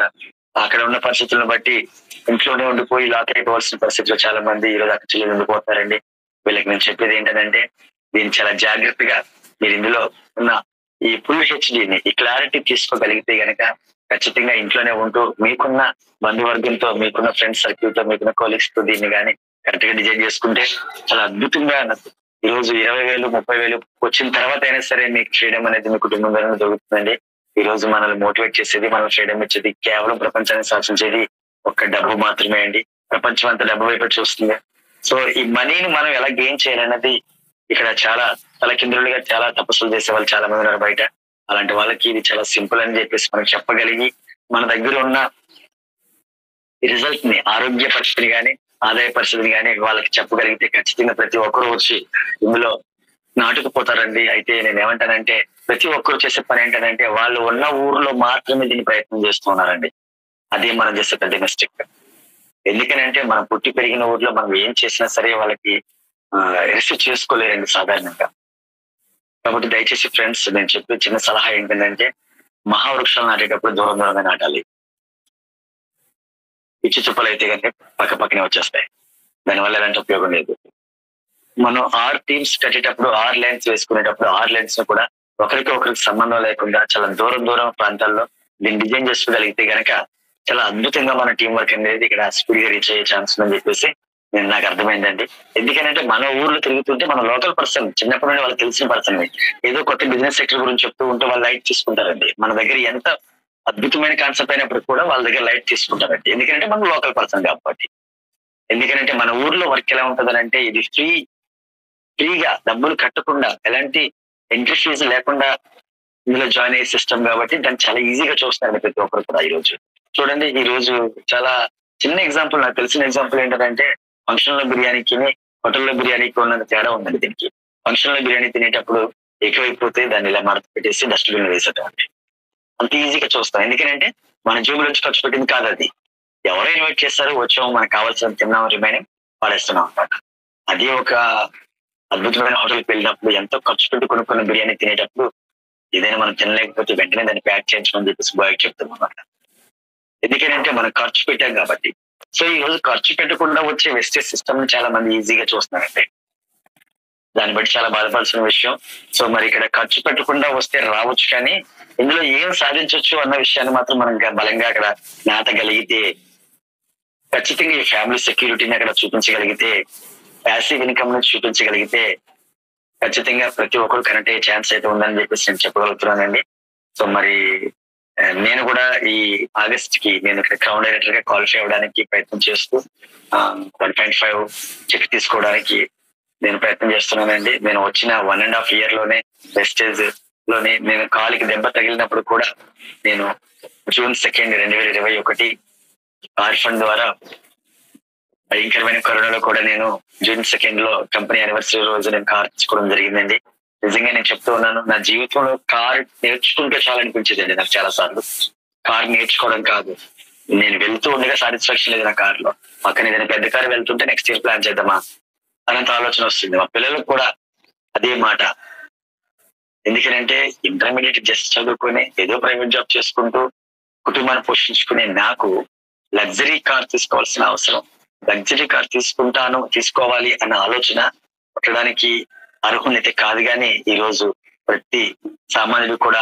A: అక్కడ ఉన్న పరిస్థితులను బట్టి ఇంట్లోనే ఉండిపోయి లాక్ అయిపోవాల్సిన పరిస్థితుల్లో చాలా మంది ఈరోజు అక్కడ చెల్లి ఉండిపోతారండి. వీళ్ళకి నేను చెప్పేది ఏంటంటే దీన్ని చాలా జాగ్రత్తగా మీరు ఇందులో ఉన్న ఈ ఫుల్ హెచ్డిని, ఈ క్లారిటీ తీసుకోగలిగితే గనక ఖచ్చితంగా ఇంట్లోనే ఉంటూ మీకున్న బంధువర్గంతో, మీకున్న ఫ్రెండ్స్ సర్కిల్ తో, మీకున్న కొలీగ్స్ తో దీన్ని కానీ కరెక్ట్ గా డిజైన్ చేసుకుంటే చాలా అద్భుతంగా ఈ రోజు 20,000, 30,000 వచ్చిన తర్వాత అయినా సరే మీకు ఫ్రీడమ్ అనేది మీ కుటుంబంలో దొరుకుతుందండి. ఈ రోజు మనల్ని మోటివేట్ చేసేది, మనం ఫ్రీడమ్ ఇచ్చేది కేవలం ప్రపంచాన్ని శాసించేది ఒక్క డబ్బు మాత్రమే అండి. ప్రపంచం అంతా డబ్బు వైపు చూస్తుంది. సో ఈ మనీని మనం ఎలా గెయిన్ చేయాలన్నది ఇక్కడ చాలా తలకిందులుగా చాలా తపస్సులు చేసే వాళ్ళు చాలా మంది ఉన్నారు బయట. అలాంటి వాళ్ళకి ఇది చాలా సింపుల్ అని చెప్పేసి మనం చెప్పగలిగి మన దగ్గర ఉన్న రిజల్ట్ ని, ఆరోగ్య పరిస్థితిని కానీ ఆదాయ పరిస్థితిని కానీ వాళ్ళకి చెప్పగలిగితే ఖచ్చితంగా ప్రతి ఒక్కరు వచ్చి ఇందులో నాటుకుపోతారండి. అయితే నేను ఏమంటానంటే ప్రతి ఒక్కరు చేసే పని ఏంటంటే వాళ్ళు ఉన్న ఊర్లో మాత్రమే దీన్ని ప్రయత్నం చేస్తున్నారండి. అదే మనం చేసే పెద్ద మిస్టేక్. ఎందుకనంటే మనం పుట్టి పెరిగిన ఊర్లో మనం ఏం చేసినా సరే వాళ్ళకి రిసీవ్ చేసుకోలేరండి సాధారణంగా. కాబట్టి దయచేసి ఫ్రెండ్స్ నేను చెప్పే చిన్న సలహా ఏంటంటే మహావృక్షాలు నాటేటప్పుడు దూరం దూరంగా నాటాలి. పిచ్చి చుప్పలు అయితే కనుక పక్క పక్కనే వచ్చేస్తాయి, దానివల్ల ఎలాంటి ఉపయోగం లేదు. మనం 6 టీమ్స్ కట్టేటప్పుడు 6 లైన్స్ వేసుకునేటప్పుడు 6 లైన్స్ ను కూడా ఒకరికి సంబంధం లేకుండా చాలా దూరం ప్రాంతాల్లో దీన్ని డిజైన్ చేసుకోగలిగితే గనక చాలా అద్భుతంగా మన టీం వర్క్ అనేది ఇక్కడ స్పీడ్ గా రీచ్ అయ్యే ఛాన్స్ ఉందని చెప్పేసి నాకు అర్థమైందండి. ఎందుకంటే మన ఊర్లో తిరుగుతుంటే మన లోకల్ పర్సన్, చిన్నప్పటి నుండి వాళ్ళకి తెలిసిన పర్సన్ ఏదో కొత్త బిజినెస్ సెక్టర్ గురించి చెప్తూ ఉంటే వాళ్ళు లైట్ తీసుకుంటారండి. మన దగ్గర ఎంత అద్భుతమైన కాన్సెప్ట్ అయినప్పుడు కూడా వాళ్ళ దగ్గర లైట్ తీసుకుంటారండి. ఎందుకంటే మనం లోకల్ పర్సన్ కాబట్టి. ఎందుకంటే మన ఊర్లో వర్క్ ఎలా ఉంటదని అంటే ఇది ఫ్రీగా డబ్బులు కట్టకుండా ఎలాంటి ఎంట్రీ ఫీజు లేకుండా ఇందులో జాయిన్ అయ్యే సిస్టమ్ కాబట్టి దాన్ని చాలా ఈజీగా చూస్తున్నారు ప్రతి ఒక్కరు కూడా. ఈ రోజు చూడండి, ఈ రోజు చాలా చిన్న ఎగ్జాంపుల్, నాకు తెలిసిన ఎగ్జాంపుల్ ఏంటంటే ఫంక్షన్ లో బిర్యానీకి హోటల్లో బిర్యానీకి ఉన్నది తేడా ఉందండి. దీనికి ఫంక్షన్ లో బిర్యానీ తినేటప్పుడు ఎక్కువైపోతే దాన్ని ఇలా మడత పెట్టేసి డస్ట్బిన్ వేసేటం అంటే అంత ఈజీగా చూస్తాం. ఎందుకంటే మన జోబుల నుంచి ఖర్చు పెట్టింది కాదు అది. ఎవరో ఇన్వైట్ చేస్తారు, వచ్చాము, మనకు కావాల్సిన తిన్నాము, రిమైనింగ్ పడేస్తున్నాం అనమాట. అది ఒక అద్భుతమైన హోటల్కి వెళ్ళినప్పుడు ఎంతో ఖర్చు పెట్టి కొనుక్కున్న బిర్యానీ తినేటప్పుడు ఏదైనా మనం తినలేకపోతే వెంటనే దాన్ని ప్యాక్ చేయించమని చెప్పేసి బాయ్ చెప్తున్నాం అనమాట. ఎందుకంటే మనం ఖర్చు పెట్టాం కాబట్టి. సో ఈ రోజు ఖర్చు పెట్టకుండా వచ్చే వెస్టేజ్ సిస్టమ్ ని చాలా మంది ఈజీగా చూస్తున్నారంటే దాన్ని బట్టి చాలా బాధపడాల్సిన విషయం. సో మరి ఇక్కడ ఖర్చు పెట్టకుండా వస్తే రావచ్చు, కానీ ఇందులో ఏం సాధించవచ్చు అన్న విషయాన్ని మాత్రం మనం బలంగా అక్కడ నాటగలిగితే ఖచ్చితంగా ఈ ఫ్యామిలీ సెక్యూరిటీని అక్కడ చూపించగలిగితే, ప్యాసివ్ ఇన్కమ్ నుంచి చూపించగలిగితే ఖచ్చితంగా ప్రతి ఒక్కరు కనెక్ట్ అయ్యే ఛాన్స్ అయితే ఉందని చెప్పేసి నేను చెప్పగలుగుతున్నానండి. సో మరి నేను కూడా ఈ ఆగస్ట్ కి నేను ఇక్కడ క్రౌన్ డైరెక్టర్ గా క్వాలిఫై అవ్వడానికి ప్రయత్నం చేస్తూ 1.5 చెక్ తీసుకోవడానికి నేను ప్రయత్నం చేస్తున్నానండి. నేను వచ్చిన 1.5 year లోనే వెస్టేజ్ లోనే నేను కాలికి దెబ్బ తగిలినప్పుడు కూడా నేను June 2, 2021 ఆర్ఫండ్ ద్వారా భయంకరమైన కరోనాలో కూడా నేను June 2 కంపెనీ యానివర్సరీ రోజు నేను కార్ తెచ్చుకోవడం జరిగిందండి. నిజంగా నేను చెప్తూ ఉన్నాను, నా జీవితంలో కార్ నేర్చుకుంటే చాలా అనిపించేదండి నాకు చాలా సార్లు. కార్ నేర్చుకోవడం కాదు, నేను వెళ్తూ ఉండగా సాటిస్ఫాక్షన్ లేదు నా కార్ లో. పక్కన ఏదైనా పెద్ద కార్ వెళ్తుంటే నెక్స్ట్ ఇయర్ ప్లాన్ చేద్దామా అనంత ఆలోచన వస్తుంది. మా పిల్లలకు కూడా అదే మాట. ఎందుకంటే ఇంటర్మీడియట్ జస్ట్ చదువుకొని ఏదో ప్రైవేట్ జాబ్ చేసుకుంటూ కుటుంబాన్ని పోషించుకునే నాకు లగ్జరీ కార్ తీసుకోవాల్సిన అవసరం, లగ్జరీ కార్ తీసుకోవాలి అన్న ఆలోచన పుట్టడానికి అర్హులైతే కాదు. కానీ ఈ రోజు ప్రతి సామాన్యుడు కూడా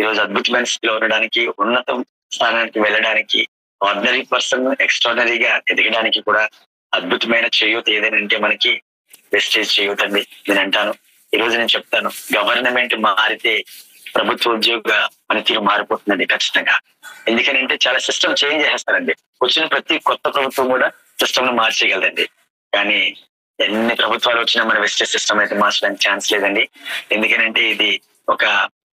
A: ఈ రోజు అద్భుతమైన స్థితిలో ఉండడానికి, ఉన్నత స్థానానికి వెళ్ళడానికి, ఆర్డినరీ పర్సన్ ఎక్స్ట్రాడనరీగా ఎదగడానికి కూడా అద్భుతమైన చేయూత ఏదైనా మనకి వెస్టేజ్ చేయూత అండి నేను అంటాను. ఈ రోజు నేను చెప్తాను, గవర్నమెంట్ మారితే ప్రభుత్వ ఉద్యోగ పనితీరు మారిపోతుందండి ఖచ్చితంగా. ఎందుకంటే చాలా సిస్టమ్ చేంజ్ చేస్తారండి. వచ్చిన ప్రతి కొత్త ప్రభుత్వం కూడా సిస్టమ్ ను మార్చేయగలదండి. కానీ ఎన్ని ప్రభుత్వాలు వచ్చినా మన వెస్టేజ్ సిస్టమ్ అయితే మార్చడానికి ఛాన్స్ లేదండి. ఎందుకంటే ఇది ఒక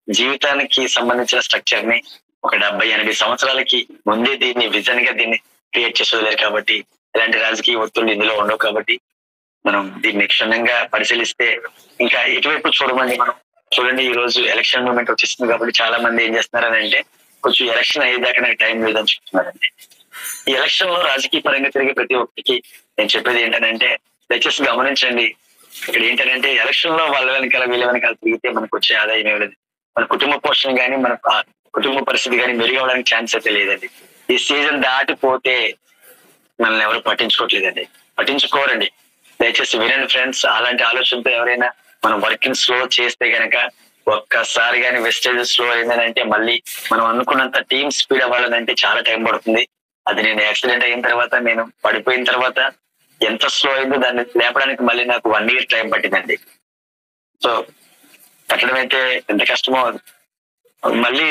A: జీవితానికి సంబంధించిన స్ట్రక్చర్ ని ఒక 70-80 సంవత్సరాలకి ముందే దీన్ని విజన్ గా దీన్ని క్రియేట్ చేసేవారు కాబట్టి ఎలాంటి రాజకీయ ఒత్తిళ్లు ఇందులో ఉండవు. కాబట్టి మనం దీన్ని క్షుణ్ణంగా పరిశీలిస్తే ఇంకా ఎటువైపు చూడమండి. మనం చూడండి, ఈ రోజు ఎలక్షన్ మూమెంట్ వచ్చేస్తుంది కాబట్టి చాలా మంది ఏం చేస్తున్నారని అంటే కొంచెం ఎలక్షన్ అయ్యేదాకా నాకు టైం లేదని చెప్తున్నారండి. ఈ ఎలక్షన్ లో రాజకీయ పరంగా తిరిగే ప్రతి ఒక్కరికి నేను చెప్పేది ఏంటంటే దయచేసి గమనించండి. ఇక్కడ ఏంటంటే ఎలక్షన్ లో వాళ్ళ వెనకాల వీళ్ళ వెనకాల తిరిగితే మనకు వచ్చే ఆదాయం ఏమి లేదు. మన కుటుంబ పోషణ కానీ మన కుటుంబ పరిస్థితి కానీ మెరుగవడానికి ఛాన్స్ అయితే లేదండి. ఈ సీజన్ దాటిపోతే మనల్ని ఎవరు పట్టించుకోరండి. దయచేసి వినండి ఫ్రెండ్స్. అలాంటి ఆలోచనతో ఎవరైనా మనం వర్కింగ్ స్లో చేస్తే గనక ఒక్కసారి కానీ వెస్టేజ్ స్లో అయిందనంటే మళ్ళీ మనం అనుకున్నంత టీమ్ స్పీడ్ అవ్వాలంటే చాలా టైం పడుతుంది. అది నేను యాక్సిడెంట్ అయిన తర్వాత, నేను పడిపోయిన తర్వాత ఎంత స్లో అయిందో దాన్ని లేపడానికి మళ్ళీ నాకు 1 year టైం పట్టిందండి. సో కట్టడం అయితే ఎంత కష్టమో మళ్ళీ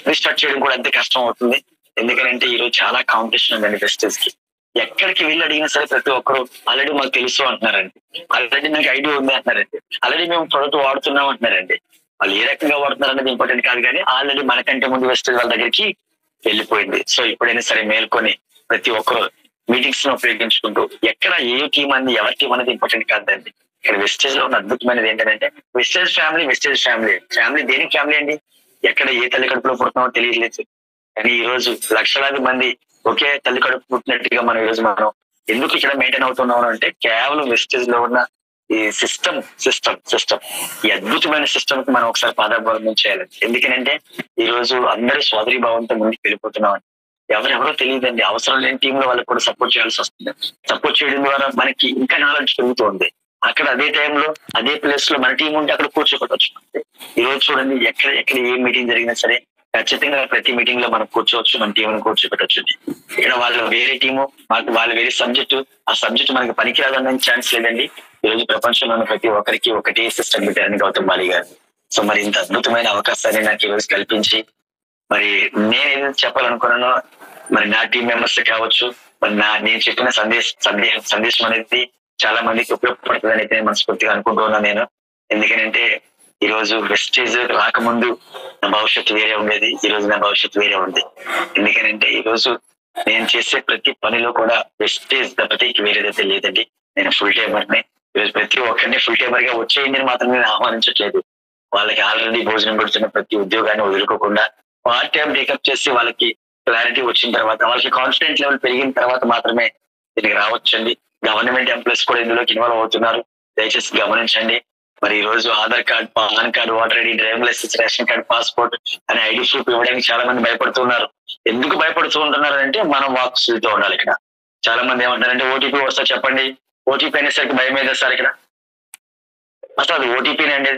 A: రీస్టార్ట్ చేయడం కూడా అంతే కష్టం అవుతుంది. ఎందుకంటే ఈరోజు చాలా కాంపిటీషన్ ఉందండి వెస్టేజ్ కి. ఎక్కడికి వెళ్ళి అడిగినా సరే ప్రతి ఒక్కరు ఆల్రెడీ మాకు తెలుసు అంటున్నారండి, ఆల్రెడీ నాకు ఐడియా ఉంది అంటున్నారండి, ఆల్రెడీ మేము ప్రొడక్ట్ వాడుతున్నాం అంటున్నారండి. వాళ్ళు ఏ రకంగా వాడుతున్నారు అనేది ఇంపార్టెంట్ కాదు, కానీ ఆల్రెడీ మనకంటే ముందు వెస్టేజ్ వాళ్ళ దగ్గరికి వెళ్ళిపోయింది. సో ఇప్పుడైనా సరే మేల్కొని ప్రతి ఒక్కరు మీటింగ్స్ ను ఉపయోగించుకుంటూ ఎక్కడ ఏ టీం అంది ఎవరి టీం అనేది ఇంపార్టెంట్ కాదండి. ఇక్కడ వెస్టేజ్ లో ఉన్న అద్భుతమైనది ఏంటంటే వెస్టేజ్ ఫ్యామిలీ దేనికి ఫ్యామిలీ అండి? ఎక్కడ ఏ తల్లి కడుపులో పుడుతున్నామో తెలియలేదు, కానీ ఈ రోజు లక్షలాది మంది ఒకే తల్లి కడుపు పుట్టినట్టుగా మనం ఈ రోజు మనం ఎందుకు ఇక్కడ మెయింటైన్ అవుతున్నాం అంటే కేవలం వెస్టేజ్ లో ఉన్న ఈ సిస్టమ్ ఈ అద్భుతమైన సిస్టమ్ కి మనం ఒకసారి పాదాభివందనం చేయాలి. ఎందుకంటే ఈ రోజు అందరూ సోదరి భావంతో ముందుకు వెళ్ళిపోతున్నాం. ఎవరెవరో తెలియదండి, అవసరం లేని టీంలో వాళ్ళకి కూడా సపోర్ట్ చేయాల్సి వస్తుంది. సపోర్ట్ చేయడం ద్వారా మనకి ఇంకా నాలెడ్జ్ పెరుగుతుంది. అక్కడ అదే టైంలో అదే ప్లేస్ లో మన టీం ఉంటే అక్కడ కూర్చోబెట్టవచ్చు. ఈ రోజు చూడండి, ఎక్కడ ఏ మీటింగ్ జరిగినా సరే ఖచ్చితంగా ప్రతి మీటింగ్ లో మనం కూర్చోవచ్చు, మన టీం కూర్చోబెట్టవచ్చు. ఇక్కడ వాళ్ళు వేరే టీము, వాళ్ళు వేరే సబ్జెక్టు, ఆ సబ్జెక్ట్ మనకి పనికిరాదన్న ఛాన్స్ లేదండి. ఈ రోజు ప్రపంచంలో ప్రతి ఒక్కరికి ఒకటే సిస్టమ్ పెట్టారని గౌతమ్ బాలి గారు. సో మరి ఇంత అద్భుతమైన అవకాశాన్ని నాకు ఈ రోజు కల్పించి మరి నేను ఏదైతే చెప్పాలనుకున్నానో మరి నా టీం మెంబర్స్ కావచ్చు, మరి నేను చెప్పిన సందేశం అనేది చాలా మందికి ఉపయోగపడుతుందని అయితే మనస్ఫూర్తిగా అనుకుంటూ ఉన్నాను నేను. ఎందుకంటే ఈ రోజు వెస్టేజ్ రాకముందు నా భవిష్యత్తు వేరే ఉండేది, ఈ రోజు నా భవిష్యత్తు వేరే ఉంది. ఎందుకంటే ఈ రోజు నేను చేసే ప్రతి పనిలో కూడా వెస్టేజ్ తప్పితే వేరేదైతే లేదండి. నేను ఫుల్ టైమర్ని. ఈరోజు ప్రతి ఒక్కరిని ఫుల్ టైమర్ గా వచ్చేయండి మాత్రం నేను ఆహ్వానించట్లేదు. వాళ్ళకి ఆల్రెడీ భోజనం పెడుతున్న ప్రతి ఉద్యోగాన్ని వదులుకోకుండా పార్ట్ టైం టేకప్ చేసి వాళ్ళకి క్లారిటీ వచ్చిన తర్వాత, వాళ్ళకి కాన్ఫిడెంట్ లెవెల్ పెరిగిన తర్వాత మాత్రమే దీనికి రావచ్చండి. గవర్నమెంట్ ఎంప్లాయీస్ కూడా ఇందులోకి ఇన్వాల్వ్ అవుతున్నారు. దయచేసి గమనించండి. మరి ఈ రోజు Aadhaar card, PAN card, voter ID, driving licence, ration card, passport అనే ఐడి ప్రూఫ్ ఇవ్వడానికి చాలా మంది భయపడుతున్నారు. ఎందుకు భయపడుతూ ఉంటున్నారు అంటే మనం వాక్సులతో ఉండాలి. ఇక్కడ చాలా మంది ఏమంటారంటే ఓటీపీ వస్తా చెప్పండి, ఓటీపీ అనేసరికి భయం ఏదో సార్. ఇక్కడ అసలు అది ఓటీపీని అండి,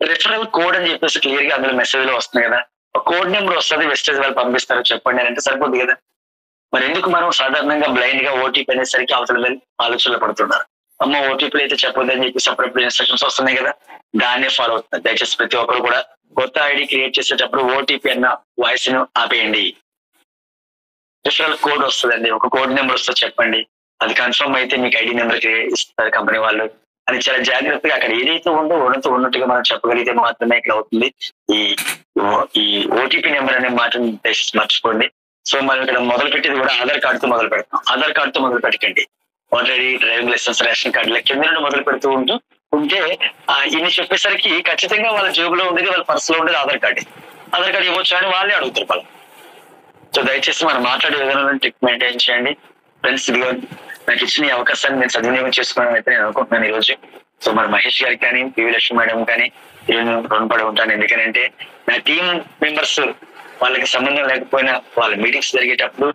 A: రిఫరల్ కోడ్ అని చెప్పేసి క్లియర్ గా అందులో మెసేజ్ లో వస్తుంది కదా. కోడ్ నెంబర్ వస్తుంది, వెస్టేజ్ వాళ్ళు పంపిస్తారు చెప్పండి అని అంటే సరిపోద్ది కదా. మరి ఎందుకు మనం సాధారణంగా బ్లైండ్ గా ఓటీపీ అనేసరికి అవతల ఆలోచనలు పడుతున్నారు. అమ్మ ఓటీపీ అయితే చెప్పొద్దు అని చెప్పి సపరేట్ ఇన్స్ట్రక్షన్స్ వస్తున్నాయి కదా, దాన్నే ఫాలో అవుతున్నారు. దయచేసి ప్రతి ఒక్కరు కూడా కొత్త ఐడి క్రియేట్ చేసేటప్పుడు ఓటీపీ అన్న వాయిస్ ను ఆపేయండి. రిఫరల్ కోడ్ వస్తుందండి, ఒక కోడ్ నెంబర్ వస్తుంది చెప్పండి, అది కన్ఫర్మ్ అయితే మీకు ఐడి నెంబర్ ఇస్తారు కంపెనీ వాళ్ళు అని చాలా జాగ్రత్తగా అక్కడ ఏదైతే ఉందో ఉన్నట్టుగా మనం చెప్పగలిగితే మాత్రమే ఇక్కడ అవుతుంది. ఈ ఓటీపీ నెంబర్ అనే మాటను దయచేసి మర్చిపోండి. సో మనం ఇక్కడ మొదలు పెట్టేది కూడా ఆధార్ కార్డుతో మొదలు పెడతాం. ఆధార్ కార్డుతో మొదలు పెట్టకండి, voter ID, driving licence, ration కార్డుల కింద నుండి మొదలు పెడుతూ ఉంటే ఇన్ని చెప్పేసరికి ఖచ్చితంగా వాళ్ళ జేబులో ఉండేది, వాళ్ళ పర్సులో ఉండేది ఆధార్ కార్డు. ఆధార్ కార్డు ఇవ్వచ్చు అని వాళ్ళే అడుగుతారు వాళ్ళు. సో దయచేసి మనం మాట్లాడే విధానంలో ట్రిక్ మెయింటైన్ చేయండి ఫ్రెండ్స్. ఇదిగో నాకు ఇచ్చిన ఈ అవకాశాన్ని నేను సద్వినియోగం చేసుకోవాలని అయితే నేను అనుకుంటున్నాను ఈ రోజు. సో మన మహేష్ గారికి కానీ, పివి లక్ష్మి మేడం కానీ నేను రుణపడి ఉంటాను. ఎందుకంటే నా టీం మెంబర్స్ వాళ్ళకి సంబంధం లేకపోయినా వాళ్ళ మీటింగ్స్ జరిగేటప్పుడు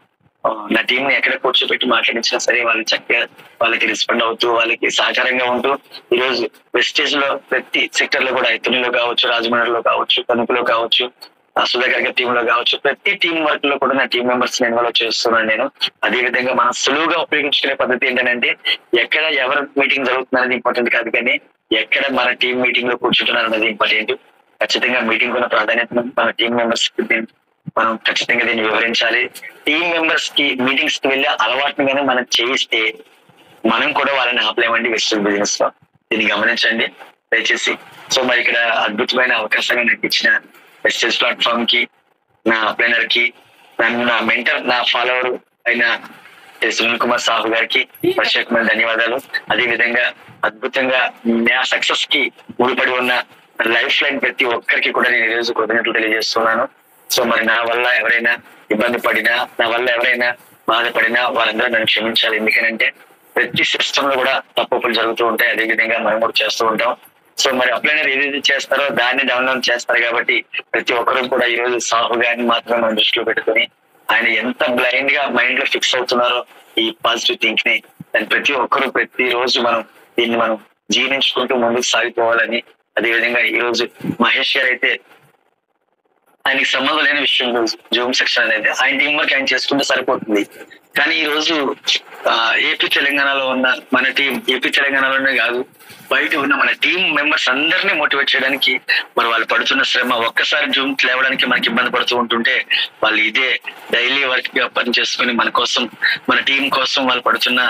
A: నా టీం ని ఎక్కడ కూర్చోబెట్టి మాట్లాడించినా సరే వాళ్ళు చక్కగా వాళ్ళకి రెస్పాండ్ అవుతూ వాళ్ళకి సహకారంగా ఉంటూ ఈ రోజు వెస్టేజ్ లో ప్రతి సెక్టర్ లో కూడా ఎత్తునిలో కావచ్చు, రాజమండ్రిలో కావచ్చు, తణుకులో కావచ్చు, సుధాకర్ గారి టీమ్ లో కావచ్చు, ప్రతి టీం వర్క్ లో కూడా నా టీం మెంబర్స్ ఇన్వాల్వ్ చేస్తున్నాను నేను. అదే విధంగా మనం సులువుగా ఉపయోగించుకునే పద్ధతి ఏంటంటే ఎక్కడ ఎవరు మీటింగ్ జరుగుతున్నది ఇంపార్టెంట్ కాదు, కానీ ఎక్కడ మన టీం మీటింగ్ లో కూర్చుంటున్నారు అనేది ఇంపార్టెంట్. ఖచ్చితంగా మీటింగ్ ఉన్న ప్రాధాన్యతను మన టీం మెంబర్స్ మనం ఖచ్చితంగా దీన్ని వివరించాలి. టీం మెంబర్స్ కి మీటింగ్స్ కి వెళ్ళి అలవాటుని కానీ మనం చేయిస్తే మనం కూడా వాళ్ళని ఆపలేమండి వెస్టర్న్ బిజినెస్ లో. దీన్ని గమనించండి దయచేసి. సో మరి ఇక్కడ అద్భుతమైన అవకాశాన్ని నాకు ఇచ్చిన వెస్టేజ్ ప్లాట్ఫామ్ కి, నా అప్లైనర్ కి, నా మెంటర్, నా ఫాలోవర్ అయిన సునీల్ కుమార్ సాహు గారికి ప్రత్యేకమైన ధన్యవాదాలు. అదే విధంగా అద్భుతంగా నా సక్సెస్ కి ముడిపడి ఉన్న లైఫ్ లైన్ ప్రతి ఒక్కరికి కూడా నేను ఈరోజు కృతజ్ఞతలు తెలియజేస్తున్నాను. సో మరి నా వల్ల ఎవరైనా ఇబ్బంది పడినా, నా వల్ల ఎవరైనా బాధపడినా వాళ్ళందరూ నన్ను క్షమించాలి. ఎందుకంటే ప్రతి సిస్టమ్ లో కూడా తప్పులు జరుగుతూ ఉంటాయి, అదే విధంగా మనం కూడా చేస్తూ ఉంటాం. సో మరి అప్లైనర్ ఏదైతే చేస్తారో దాన్ని డౌన్లోడ్ చేస్తారు కాబట్టి ప్రతి ఒక్కరు కూడా ఈ రోజు సాహు గారిని మాత్రం మనం దృష్టిలో పెట్టుకుని ఆయన ఎంత బ్లైండ్ గా మైండ్ లో ఫిక్స్ అవుతున్నారో ఈ పాజిటివ్ థింక్ ని, దాన్ని ప్రతి ఒక్కరు ప్రతి రోజు దీన్ని మనం జీర్ణించుకుంటూ ముందుకు సాగిపోవాలని. అదే విధంగా ఈ రోజు మహేష్ గారు అయితే ఆయనకి సంబంధం లేని విషయం జూమ్ సెక్షన్ అనేది ఆయన టీం వర్క్ ఆయన చేసుకుంటే సరిపోతుంది. కానీ ఈ రోజు ఏపీ తెలంగాణలో ఉన్న మన టీం, ఏపీ తెలంగాణలోనే కాదు బయట ఉన్న మన టీం మెంబర్స్ అందరినీ మోటివేట్ చేయడానికి మరి వాళ్ళు పడుతున్న శ్రమ, ఒక్కసారి జూమ్ లేవడానికి మనకి ఇబ్బంది పడుతూ ఉంటుంటే వాళ్ళు ఇదే డైలీ వర్క్ గా పనిచేసుకుని మన కోసం, మన టీం కోసం వాళ్ళు పడుతున్న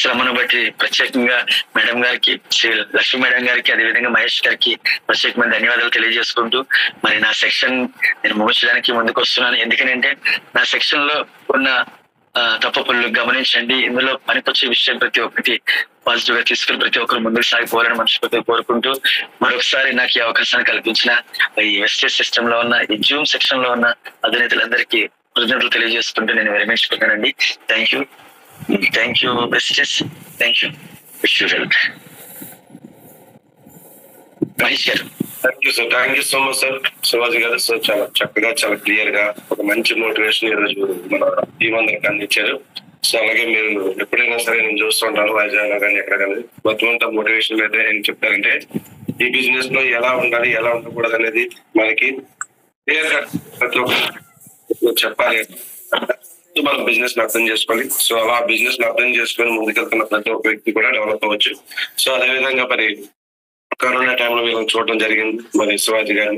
A: శ్రమను బట్టి ప్రత్యేకంగా మేడం గారికి, శ్రీ లక్ష్మి మేడం గారికి, అదేవిధంగా మహేష్ గారికి ప్రత్యేకమైన ధన్యవాదాలు తెలియజేసుకుంటూ మరి నా సెక్షన్ నేను ముగించడానికి ముందుకు వస్తున్నాను. ఎందుకంటే నా సెక్షన్ లో ఉన్న తప్పులు గమనించండి. ఇందులో పనికొచ్చే విషయం ప్రతి ఒక్కటి పాజిటివ్ గా తీసుకుని ప్రతి ఒక్కరు ముందుకు సాగిపోవాలని మనస్ఫూర్తిగా కోరుకుంటూ మరొకసారి నాకు ఈ అవకాశాన్ని కల్పించిన ఈ వెస్టేజ్ సిస్టమ్ లో ఉన్న ఈ జూమ్ సెక్షన్ లో ఉన్న అధినేతలందరికీ కృతజ్ఞతలు తెలియజేసుకుంటూ నేను విరమించుకుంటానండి. థ్యాంక్ యూ వెస్టేజ్, thank you, wish you well. Mahesh గారు.
B: Thank you so much sir. Shivaji గారు సో చాలా చక్కగా, చాలా క్లియర్ గా ఒక మంచి మోటివేషన్ ఈ రోజు మన టీం అందరికి అందించారు. సో అలాగే మీరు ఎప్పుడైనా సరే నేను చూస్తూ ఉంటాను వైజాగ్ కానీ ఎక్కడ కానీ మొత్తం మోటివేషన్ అయితే ఏం చెప్తారంటే ఈ బిజినెస్ లో ఎలా ఉండాలి, ఎలా ఉండకూడదు అనేది మనకి క్లియర్ గా ప్రతి ఒక్కరు చెప్పాలి. మనం బిజినెస్ ని అర్థం చేసుకోవాలి. సో అలా బిజినెస్ ని అర్థం చేసుకొని ముందుకెళ్తున్న ప్రతి ఒక్క వ్యక్తి కూడా డెవలప్ అవ్వచ్చు. సో అదే విధంగా మరి కరోనా టైంలో వీళ్ళని చూడడం జరిగింది. మరి శివాజీ గారు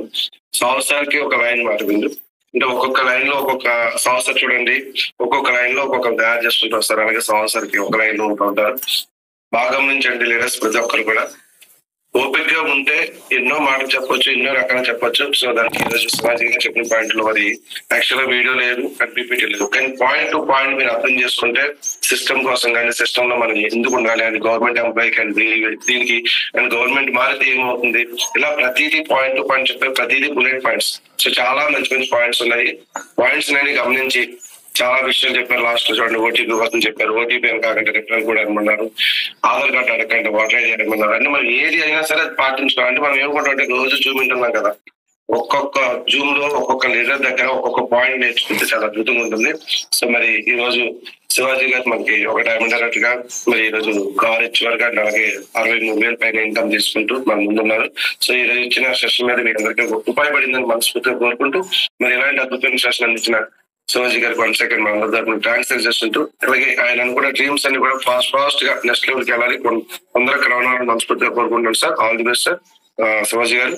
B: సంవత్సరానికి ఒక లైన్ మాట్లాడింది. అంటే ఒక్కొక్క లైన్ లో ఒక్కొక్క సంవత్సరం చూడండి, ఒక్కొక్క లైన్ లో ఒక్కొక్క తయారు చేసుకుంటూ వస్తారు. అలాగే సంవత్సరానికి ఒక లైన్ లో ఉంటూ ఉంటారు. బాగా గమనించండి లీడర్స్ ప్రతి ఒక్కరు కూడా ఓపిక గా ఉంటే ఎన్నో మాటలు చెప్పొచ్చు, ఎన్నో రకాలు చెప్పొచ్చు. సో దానికి ఈరోజు శివాజీ గారు చెప్పిన పాయింట్లు మరి యాక్చువల్ గా వీడియో లేదు, పీపీటీ లేదు, కానీ పాయింట్ టు పాయింట్ మీరు అర్థం చేసుకుంటే సిస్టమ్ కోసం కానీ సిస్టమ్ లో మనం ఎందుకు ఉండాలి అని గవర్నమెంట్ ఎంప్లాయీ కానీ దీనికి అండ్ గవర్నమెంట్ మారితే ఏమవుతుంది, ఇలా ప్రతిదీ పాయింట్ టు పాయింట్ చెప్పారు. ప్రతిదీ బుల్లెట్ పాయింట్స్. సో చాలా మంచి మంచి పాయింట్స్ ఉన్నాయి. పాయింట్స్ నేను గమనించి చాలా విషయాలు చెప్పారు. లాస్ట్ లో చూడండి ఓటీపీ కోసం చెప్పారు. ఓటీపీ అని కాకుండా రిఫరెన్స్ కూడా అనమన్నారు. ఆధార్ కార్డు అడగండి, ఓటర్ ఐడి అడగమన్నారు. అంటే మనం ఏది అయినా సరే అది పాటించుకోవాలి. అంటే మనం ఏమనుకుంటాం అంటే రోజు చూపింటున్నాం కదా, ఒక్కొక్క జూమ్ లో ఒక్కొక్క లీడర్ దగ్గర ఒక్కొక్క పాయింట్ నేర్చుకుంటే చాలా అద్భుతంగా ఉంటుంది. సో మరి ఈ రోజు శివాజీ గారు మనకి ఒక డైమండ్ డైరెక్టర్ గా మరి ఈ రోజు గవర్నర్ గా అలాగే 63,000 పైన ఇన్కమ్ తీసుకుంటూ మన ముందున్నారు. సో ఈ రోజు ఇచ్చిన సెషన్ మీద మీకు అందరికీ ఉపయోగపడిందని మనస్ఫూర్తిగా కోరుకుంటూ మరి ఇలాంటి అద్భుతమైన సెషన్ అందించిన శివాజీ గారికి 1 సెకండ్ మన అందరూ థ్యాంక్స్ చేస్తుంటూ, అలాగే ఆయన కూడా డ్రీమ్స్ అన్ని కూడా ఫాస్ట్ గా నెక్స్ట్ లెవెల్కి వెళ్ళాలి, అందరూ రావాలని మనస్ఫూర్తిగా కోరుకుంటున్నాను sir. All the best sir Shivaji గారు.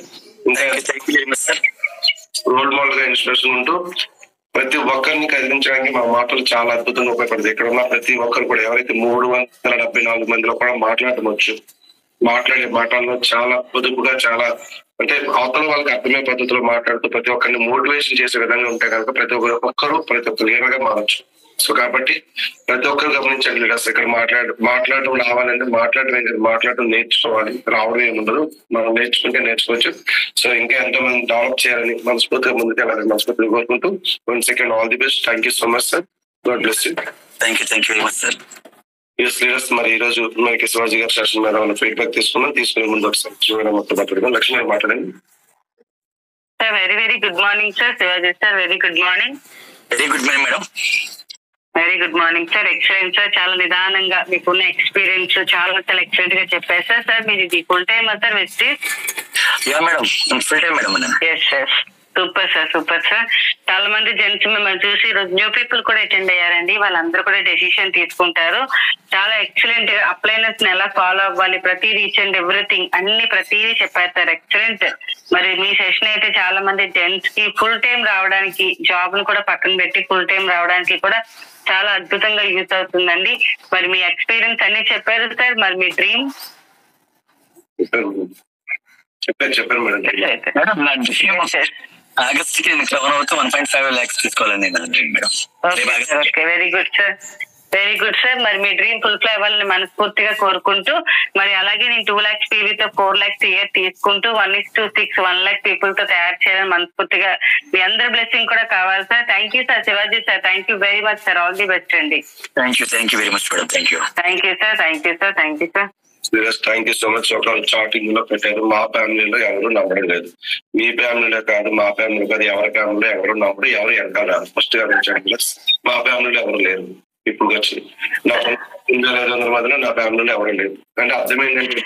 B: రోల్ మోడల్ గా ఇన్స్పిరేషన్ ఉంటూ ప్రతి ఒక్కరిని కదిలించడానికి మా మాటలు చాలా అద్భుతంగా ఉపయోగపడుతుంది. ఇక్కడ ఉన్న ప్రతి ఒక్కరు కూడా ఎవరైతే 374 మందిలో కూడా మాట్లాడవచ్చు, మాట్లాడే మాటల్లో చాలా పొదుపుగా, చాలా అంటే అవతల వాళ్ళకి అర్థమయ్యే పద్ధతిలో మాట్లాడుతూ ప్రతి ఒక్కరిని మోటివేషన్ చేసే విధంగా ఉంటే కనుక ప్రతి ఒక్క లీడర్ గా మారచ్చు. సో కాబట్టి ప్రతి ఒక్కరు గమనించండి, లీడర్స్ ఇక్కడ మాట్లాడటం రావాలంటే మాట్లాడటం నేర్చుకోవాలి, రావడం ఏముండదు, మనం నేర్చుకుంటే నేర్చుకోవచ్చు. సో ఇంకా ఎంతో మంది డెవలప్ చేయాలని మనస్ఫూర్తిగా ముందుకెళ్ళాలని మనస్ఫూర్తిగా కోరుకుంటూ 1 second all the best. Thank you so much sir. God bless you.
A: Thank you very much sir.
B: Use leaders, మరి ఈ రోజు మనకి శివాజీ గారి సెషన్ మీద ఉన్న ఫీడ్బ్యాక్ తీసుకునే ముందు ఒకసారి చూడడం మొత్తం లక్ష్మీ గారు మాట్లాడండి.
C: Sir very good morning sir. Shivaji sir very good morning.
A: Very good morning madam.
C: Very good morning sir. Excellent sir. చాలా నిదానంగా మీకున్న ఎక్స్పీరియన్స్ చాలా ఎక్సలెంట్ గా చెప్పారు సార్. సార్ మీది full time sir wastage?
A: Yeah madam, full time madam.
C: Yes yes, super sir, super sir. చాలా మంది జెంట్స్ మిమ్మల్ని చూసి న్యూ పీపుల్ కూడా అటెండ్ అయ్యారండి. వాళ్ళందరూ కూడా డెసిషన్ తీసుకుంటారు. చాలా ఎక్సలెంట్. అప్లైనర్స్ ని ఎలా ఫాలో అవ్వాలి, ప్రతిదీ ఈచ్ అండ్ ఎవ్రీథింగ్ అన్ని ప్రతిదీ చెప్పారు సార్. ఎక్సలెంట్. మరి మీ సెషన్ అయితే చాలా మంది జెంట్స్ కి ఫుల్ టైం రావడానికి, జాబ్ ను కూడా పక్కన పెట్టి ఫుల్ టైం రావడానికి కూడా చాలా అద్భుతంగా యూజ్ అవుతుందండి. మరి మీ ఎక్స్పీరియన్స్ అన్ని చెప్పారు సార్. మరి మీ డ్రీమ్
B: చెప్పారు మేడం.
A: ఆగస్ట్ కి నేను కవర్ అవుతూ 1.5 lakhs తీసుకోవాలని నా dream madam.
C: Okay, very good sir, very good sir. మరి మీ డ్రీమ్ ఫుల్ఫిల్ అవ్వాలని మనస్ఫూర్తిగా కోరుకుంటూ, మరి అలాగే నేను 2 lakhs పీవీతో 4 lakhs ఇయర్ తీసుకుంటూ 1:6 1 lakh పీపుల్ తో తయారు చేయాలని మనస్ఫూర్తిగా మీ అందరి బ్లెస్సింగ్ కూడా కావాలి sir. Thank you sir Shivaji sir. Thank you very much sir. All the best అండి.
A: Thank you very much madam. Thank you
C: sir. Thank you sir.
B: Thank you so much. ఒక chatting లో పెట్టారు, మా ఫ్యామిలీలో ఎవరు నమ్మడం లేదు, మీ ఫ్యామిలీలో కాదు, మా ఫ్యామిలీలో కాదు, ఎవరి ఫ్యామిలీలో ఎవరు నమ్మరు, ఎవరు వెనకాల రాదు. ఫస్ట్ గమనించండి, మా ఫ్యామిలీలో ఎవరు లేరు. ఇప్పుడు వచ్చి నా 500 మందిలో నా ఫ్యామిలీలో ఎవరు లేరు అంటే అర్థం ఏంటంటే,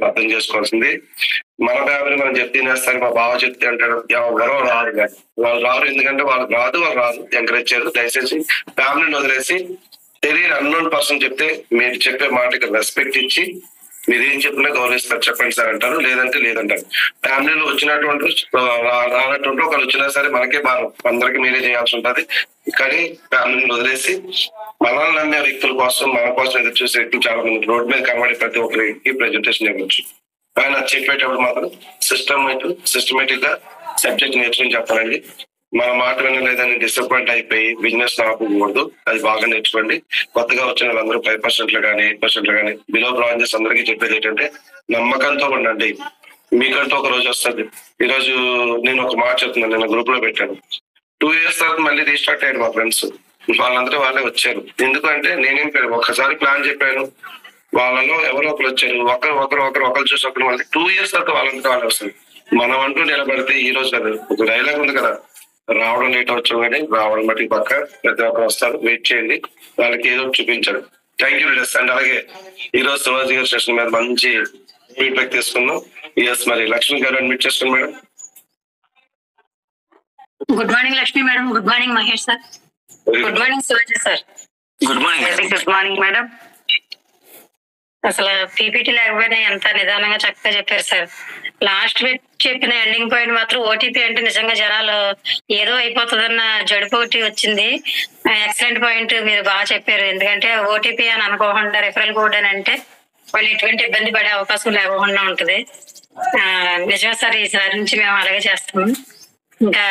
B: అర్థం చేసుకోవాల్సింది మన ఫ్యామిలీ మనం చెప్తే తినేస్తారు, మా బావ చెప్తే అంటాడు, ఎవరో రాదు కానీ వాళ్ళు రారు. ఎందుకంటే వాళ్ళకి వాళ్ళు రాదు, ఎంకరేజ్ చేయరు. దయచేసి ఫ్యామిలీని వదిలేసి తెలియని అన్నోన్ పర్సన్ చెప్తే మీరు చెప్పే మాటకి రెస్పెక్ట్ ఇచ్చి మీరు ఏం చెప్పినా గౌరవిస్తారు, చెప్పండి సార్ అంటారు, లేదంటే లేదంటారు. ఫ్యామిలీలో వచ్చినటువంటి రానటువంటి ఒకళ్ళు వచ్చినా సరే మనకే భారం, అందరికీ మీరే చేయాల్సి ఉంటది. కానీ ఫ్యామిలీని వదిలేసి మనల్ని నమ్మే వ్యక్తుల కోసం, మన కోసం ఎదురు చూసే వ్యక్తులు చాలా మంది రోడ్ మీద కనబడే ప్రతి ఒక్కరికి ప్రెజెంటేషన్ ఇవ్వచ్చు. ఆయన చెప్పేటప్పుడు మాత్రం సిస్టమేటిక్ గా సబ్జెక్ట్ నేర్చుకుని చెప్పాలండి. మన మాట వినలేదని డిసప్పాయింట్ అయిపోయి బిజినెస్ ఆపకూడదు. అది బాగా నేర్చుకోండి. కొత్తగా వచ్చిన వాళ్ళందరూ 5% కానీ 8% కానీ బిలో బ్రాంచెస్ అందరికీ చెప్పేది ఏంటంటే, నమ్మకంతో ఉండండి. మీకంటూ ఒక రోజు వస్తుంది. ఈ రోజు నేను ఒక మాట చెప్తున్నాను, నేను గ్రూప్ లో పెట్టాను. 2 years తర్వాత మళ్ళీ రీస్టార్ట్ అయ్యారు మా ఫ్రెండ్స్. వాళ్ళందరూ వాళ్ళే వచ్చారు. ఎందుకంటే నేనేం ఒక్కసారి ప్లాన్ చెప్పాను, వాళ్ళలో ఎవరో ఒకరు వచ్చారు. ఒకరు చూసి ఒకరు వాళ్ళకి 2 years తర్వాత వాళ్ళంతా వాళ్ళే వస్తారు. మనం అంటూ నిలబడితే ఈ రోజు కదా, ఒక డైలాగ్ ఉంది కదా, రావడం లేట్ అవచ్చు కానీ రావడం బట్టి పక్క ప్రతి ఒక్కరు వస్తారు. వెయిట్ చేయండి, వాళ్ళకి ఏదో చూపించారు. Thank you leaders. అండ్ అలాగే ఈ రోజు శివాజీ గారి సెషన్ మీద మంచి ఫీడ్బ్యాక్ తీసుకున్నాం. ఎస్, మరి లక్ష్మి గారు అడ్మిట్ చేసుకోండి madam.
D: Good morning Lakshmi madam. Good morning Mahesh sir. Good morning Shivaji sir.
A: Good morning.
C: Very good morning madam.
D: అసలు పీపీటీ లేకపోయినా ఎంత నిదానంగా చక్కగా చెప్పారు సార్. లాస్ట్ వీక్ చెప్పిన ఎండింగ్ పాయింట్ మాత్రం ఓటీపీ అంటే నిజంగా జనాలు ఏదో అయిపోతుందన్న జడుపోటీ వచ్చింది. ఎక్సలెంట్ పాయింట్ మీరు బాగా చెప్పారు. ఎందుకంటే ఓటీపీ అని అనుకోకుండా రిఫరల్ కోడ్ అని అంటే వాళ్ళు ఎటువంటి ఇబ్బంది పడే అవకాశం లేకుండా ఉంటది. నిజమే సార్, ఈసారి నుంచి మేము అలాగే చేస్తాము. ఇంకా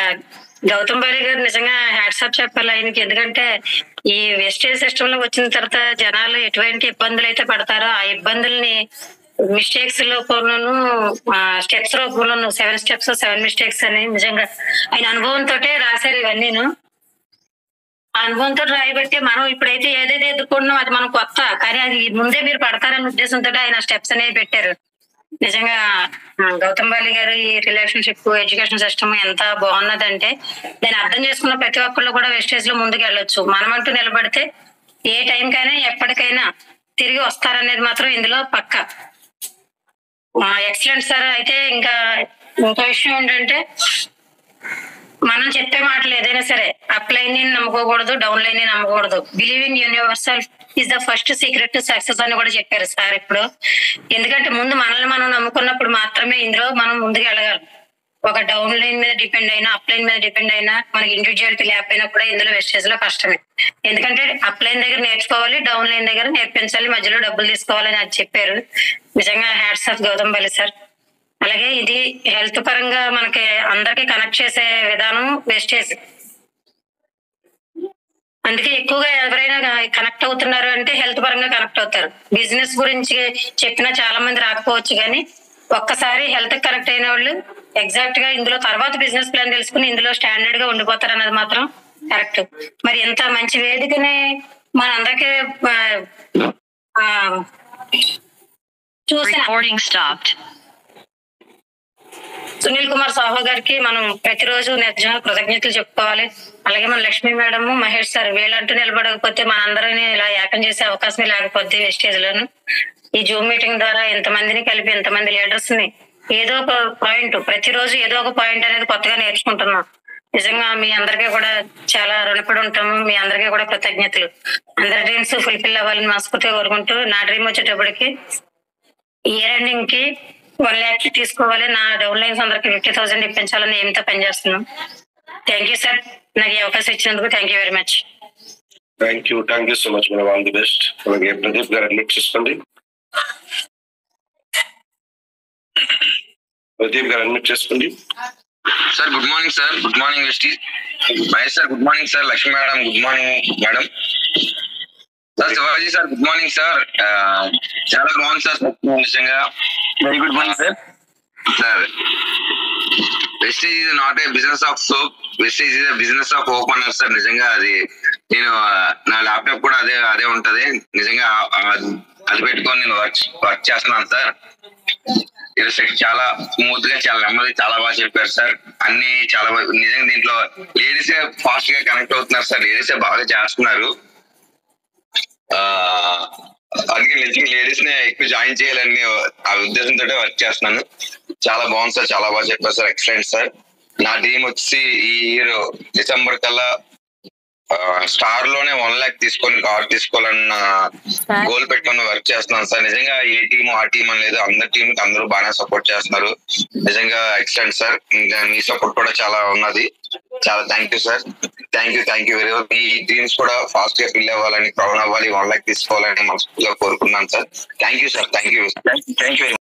D: గౌతమ్ బాలి గారు నిజంగా హ్యాట్సాప్ చెప్పాలి ఆయనకి. ఎందుకంటే ఈ వెస్టేజ్ సిస్టమ్ లో వచ్చిన తర్వాత జనాలు ఎటువంటి ఇబ్బందులు అయితే పడతారో ఆ ఇబ్బందుల్ని మిస్టేక్స్ లోపలను స్టెప్స్ రూపంలోను 7 steps 7 mistakes అని నిజంగా ఆయన అనుభవంతో రాశారు ఇవన్నీను. ఆ అనుభవంతో రాయబట్టి మనం ఇప్పుడైతే ఏదైతే ఎదుర్కొన్నాం అది మనం కొత్త, కానీ అది ముందే మీరు పడతారనే ఉద్దేశంతో ఆయన స్టెప్స్ అనేవి పెట్టారు. నిజంగా గౌతమ్ బాలి గారు ఈ రిలేషన్షిప్ ఎడ్యుకేషన్ సిస్టమ్ ఎంత బాగున్నదంటే నేను అర్థం చేసుకున్న ప్రతి ఒక్కళ్ళు కూడా వెస్టేజ్ లో ముందుకు వెళ్ళొచ్చు. మనమంటూ నిలబడితే ఏ టైంకైనా ఎప్పటికైనా తిరిగి వస్తారనేది మాత్రం ఇందులో పక్క. Excellent sir. అయితే ఇంకా ఇంకో విషయం ఏంటంటే మనం చెప్పే మాటలు ఏదైనా సరే అప్ లైన్ ని నమ్ముకోకూడదు, డౌన్ లైన్ ని నమ్మకూడదు. Believing universal is the first secret to success అని కూడా చెప్పారు సార్ ఇప్పుడు. ఎందుకంటే ముందు మనల్ని మనం నమ్ముకున్నప్పుడు మాత్రమే ఇందులో మనం ముందుకు వెళ్ళగలం. ఒక డౌన్ లైన్ మీద డిపెండ్ అయినా అప్ లైన్ మీద డిపెండ్ అయినా మనకి ఇండివిజువాలిటీ లేకపోయినా కూడా ఇందులో వెస్టేజ్ లో కష్టమే. ఎందుకంటే అప్ లైన్ దగ్గర నేర్చుకోవాలి, డౌన్ లైన్ దగ్గర నేర్పించాలి, మధ్యలో డబ్బులు తీసుకోవాలని అది చెప్పారు. నిజంగా hats off Gautam Bali sir. అలాగే ఇది హెల్త్ పరంగా మనకి అందరికి కనెక్ట్ చేసే విధానం వెస్టేజ్. అందుకే ఎక్కువగా ఎవరైనా కనెక్ట్ అవుతున్నారు అంటే హెల్త్ పరంగా కనెక్ట్ అవుతారు. బిజినెస్ గురించి చెప్పినా చాలా మంది రాకపోవచ్చు, కానీ ఒక్కసారి హెల్త్ కనెక్ట్ అయిన వాళ్ళు ఎగ్జాక్ట్ గా ఇందులో తర్వాత బిజినెస్ ప్లాన్ తెలుసుకుని ఇందులో స్టాండర్డ్ గా ఉండిపోతారు అన్నది మాత్రం కరెక్ట్. మరి ఎంత మంచి వేదికని మనందరికీ చూసి సునీల్ కుమార్ సాహు గారికి మనం ప్రతిరోజు నిజంగా కృతజ్ఞతలు చెప్పుకోవాలి. అలాగే మన లక్ష్మీ మేడం, మహేష్ సార్ వీళ్ళంటూ నిలబడకపోతే మనందరినీ ఇలా ఏకం చేసే అవకాశమే లేకపోతే వెస్టేజ్ లోను. ఈ జూమ్ మీటింగ్ ద్వారా ఎంతమందిని కలిపి ఎంతమంది లీడర్స్ ని ఏదో ఒక పాయింట్, ప్రతిరోజు ఏదో ఒక పాయింట్ అనేది కొత్తగా నేర్చుకుంటున్నాం. నిజంగా మీ అందరికీ కూడా చాలా రుణపడి ఉంటాము. మీ అందరికీ కూడా కృతజ్ఞతలు. అందరి డ్రీమ్స్ ఫుల్ఫిల్ అవ్వాలని మనస్ఫూర్తిగా కోరుకుంటూ నా డ్రీమ్ వచ్చేటప్పటికి ఇయర్ ఎండింగ్ కి 1 lakh తీసుకోవాలి, నా డౌన్ లైన్స్ అందరికి 50,000 ఇప్పించాలని ఏమితో పనిచేస్తున్నాం. థ్యాంక్ యూ సార్, నాకు ఈ అవకాశం ఇచ్చినందుకు thank you very much.
B: Thank you so much madam. All the best. అలాగే ప్రదీప్ గారు అడ్మిట్ చేసుకోండి. ప్రదీప్ గారు అడ్మిట్ చేసుకోండి.
E: Sir good morning sir. Good morning Mahesh sir. Good morning sir. Lakshmi madam good morning madam. Sir Shivaji sir good morning sir. చాలా బాగుంది సార్. నిజంగా
A: very good morning sir.
E: Sir wastage is not a business of soap, wastage is business of hope అన్నారు sir. నిజంగా అది నేను నా laptop కూడా అదే ఉంటది. నిజంగా అది పెట్టుకొని నేను వర్క్ చేస్తున్నాను సార్. చాలా స్మూత్ గా, చాలా నెమ్మది, చాలా బాగా చెప్పారు సార్. అన్ని చాలా నిజంగా దీంట్లో లేడీసే ఫాస్ట్ గా కనెక్ట్ అవుతున్నారు సార్. లేడీసే బాగా చేస్తున్నారు. అందుకే నిజంగా లేడీస్ నే ఎక్కువ జాయిన్ చేయాలని ఆ ఉద్దేశంతో వర్క్ చేస్తున్నాను. చాలా బాగుంది సార్. చాలా బాగా చెప్పారు సార్. Excellent sir. నా టీం వచ్చి ఈ ఇయర్ డిసెంబర్ కల్లా స్టార్ లోనే 1 lakh తీసుకొని కార్ తీసుకోవాలన్న గోల్ పెట్టుకొని వర్క్ చేస్తున్నాను సార్. నిజంగా ఏ టీం ఆ టీం అని లేదు, అందరి టీం కి అందరూ బాగానే సపోర్ట్ చేస్తున్నారు. నిజంగా ఎక్సలెంట్ సార్. మీ సపోర్ట్ కూడా చాలా ఉన్నది. చాలా thank you sir. Thank you very much. Me dreams కూడా ఫాస్ట్ గా ఫిల్ అవ్వాలని, క్రౌన్ అవ్వాలి, 1 lakh తీసుకోవాలని మనస్ఫూర్తిగా కోరుకున్నాను sir. Thank you sir. Thank you.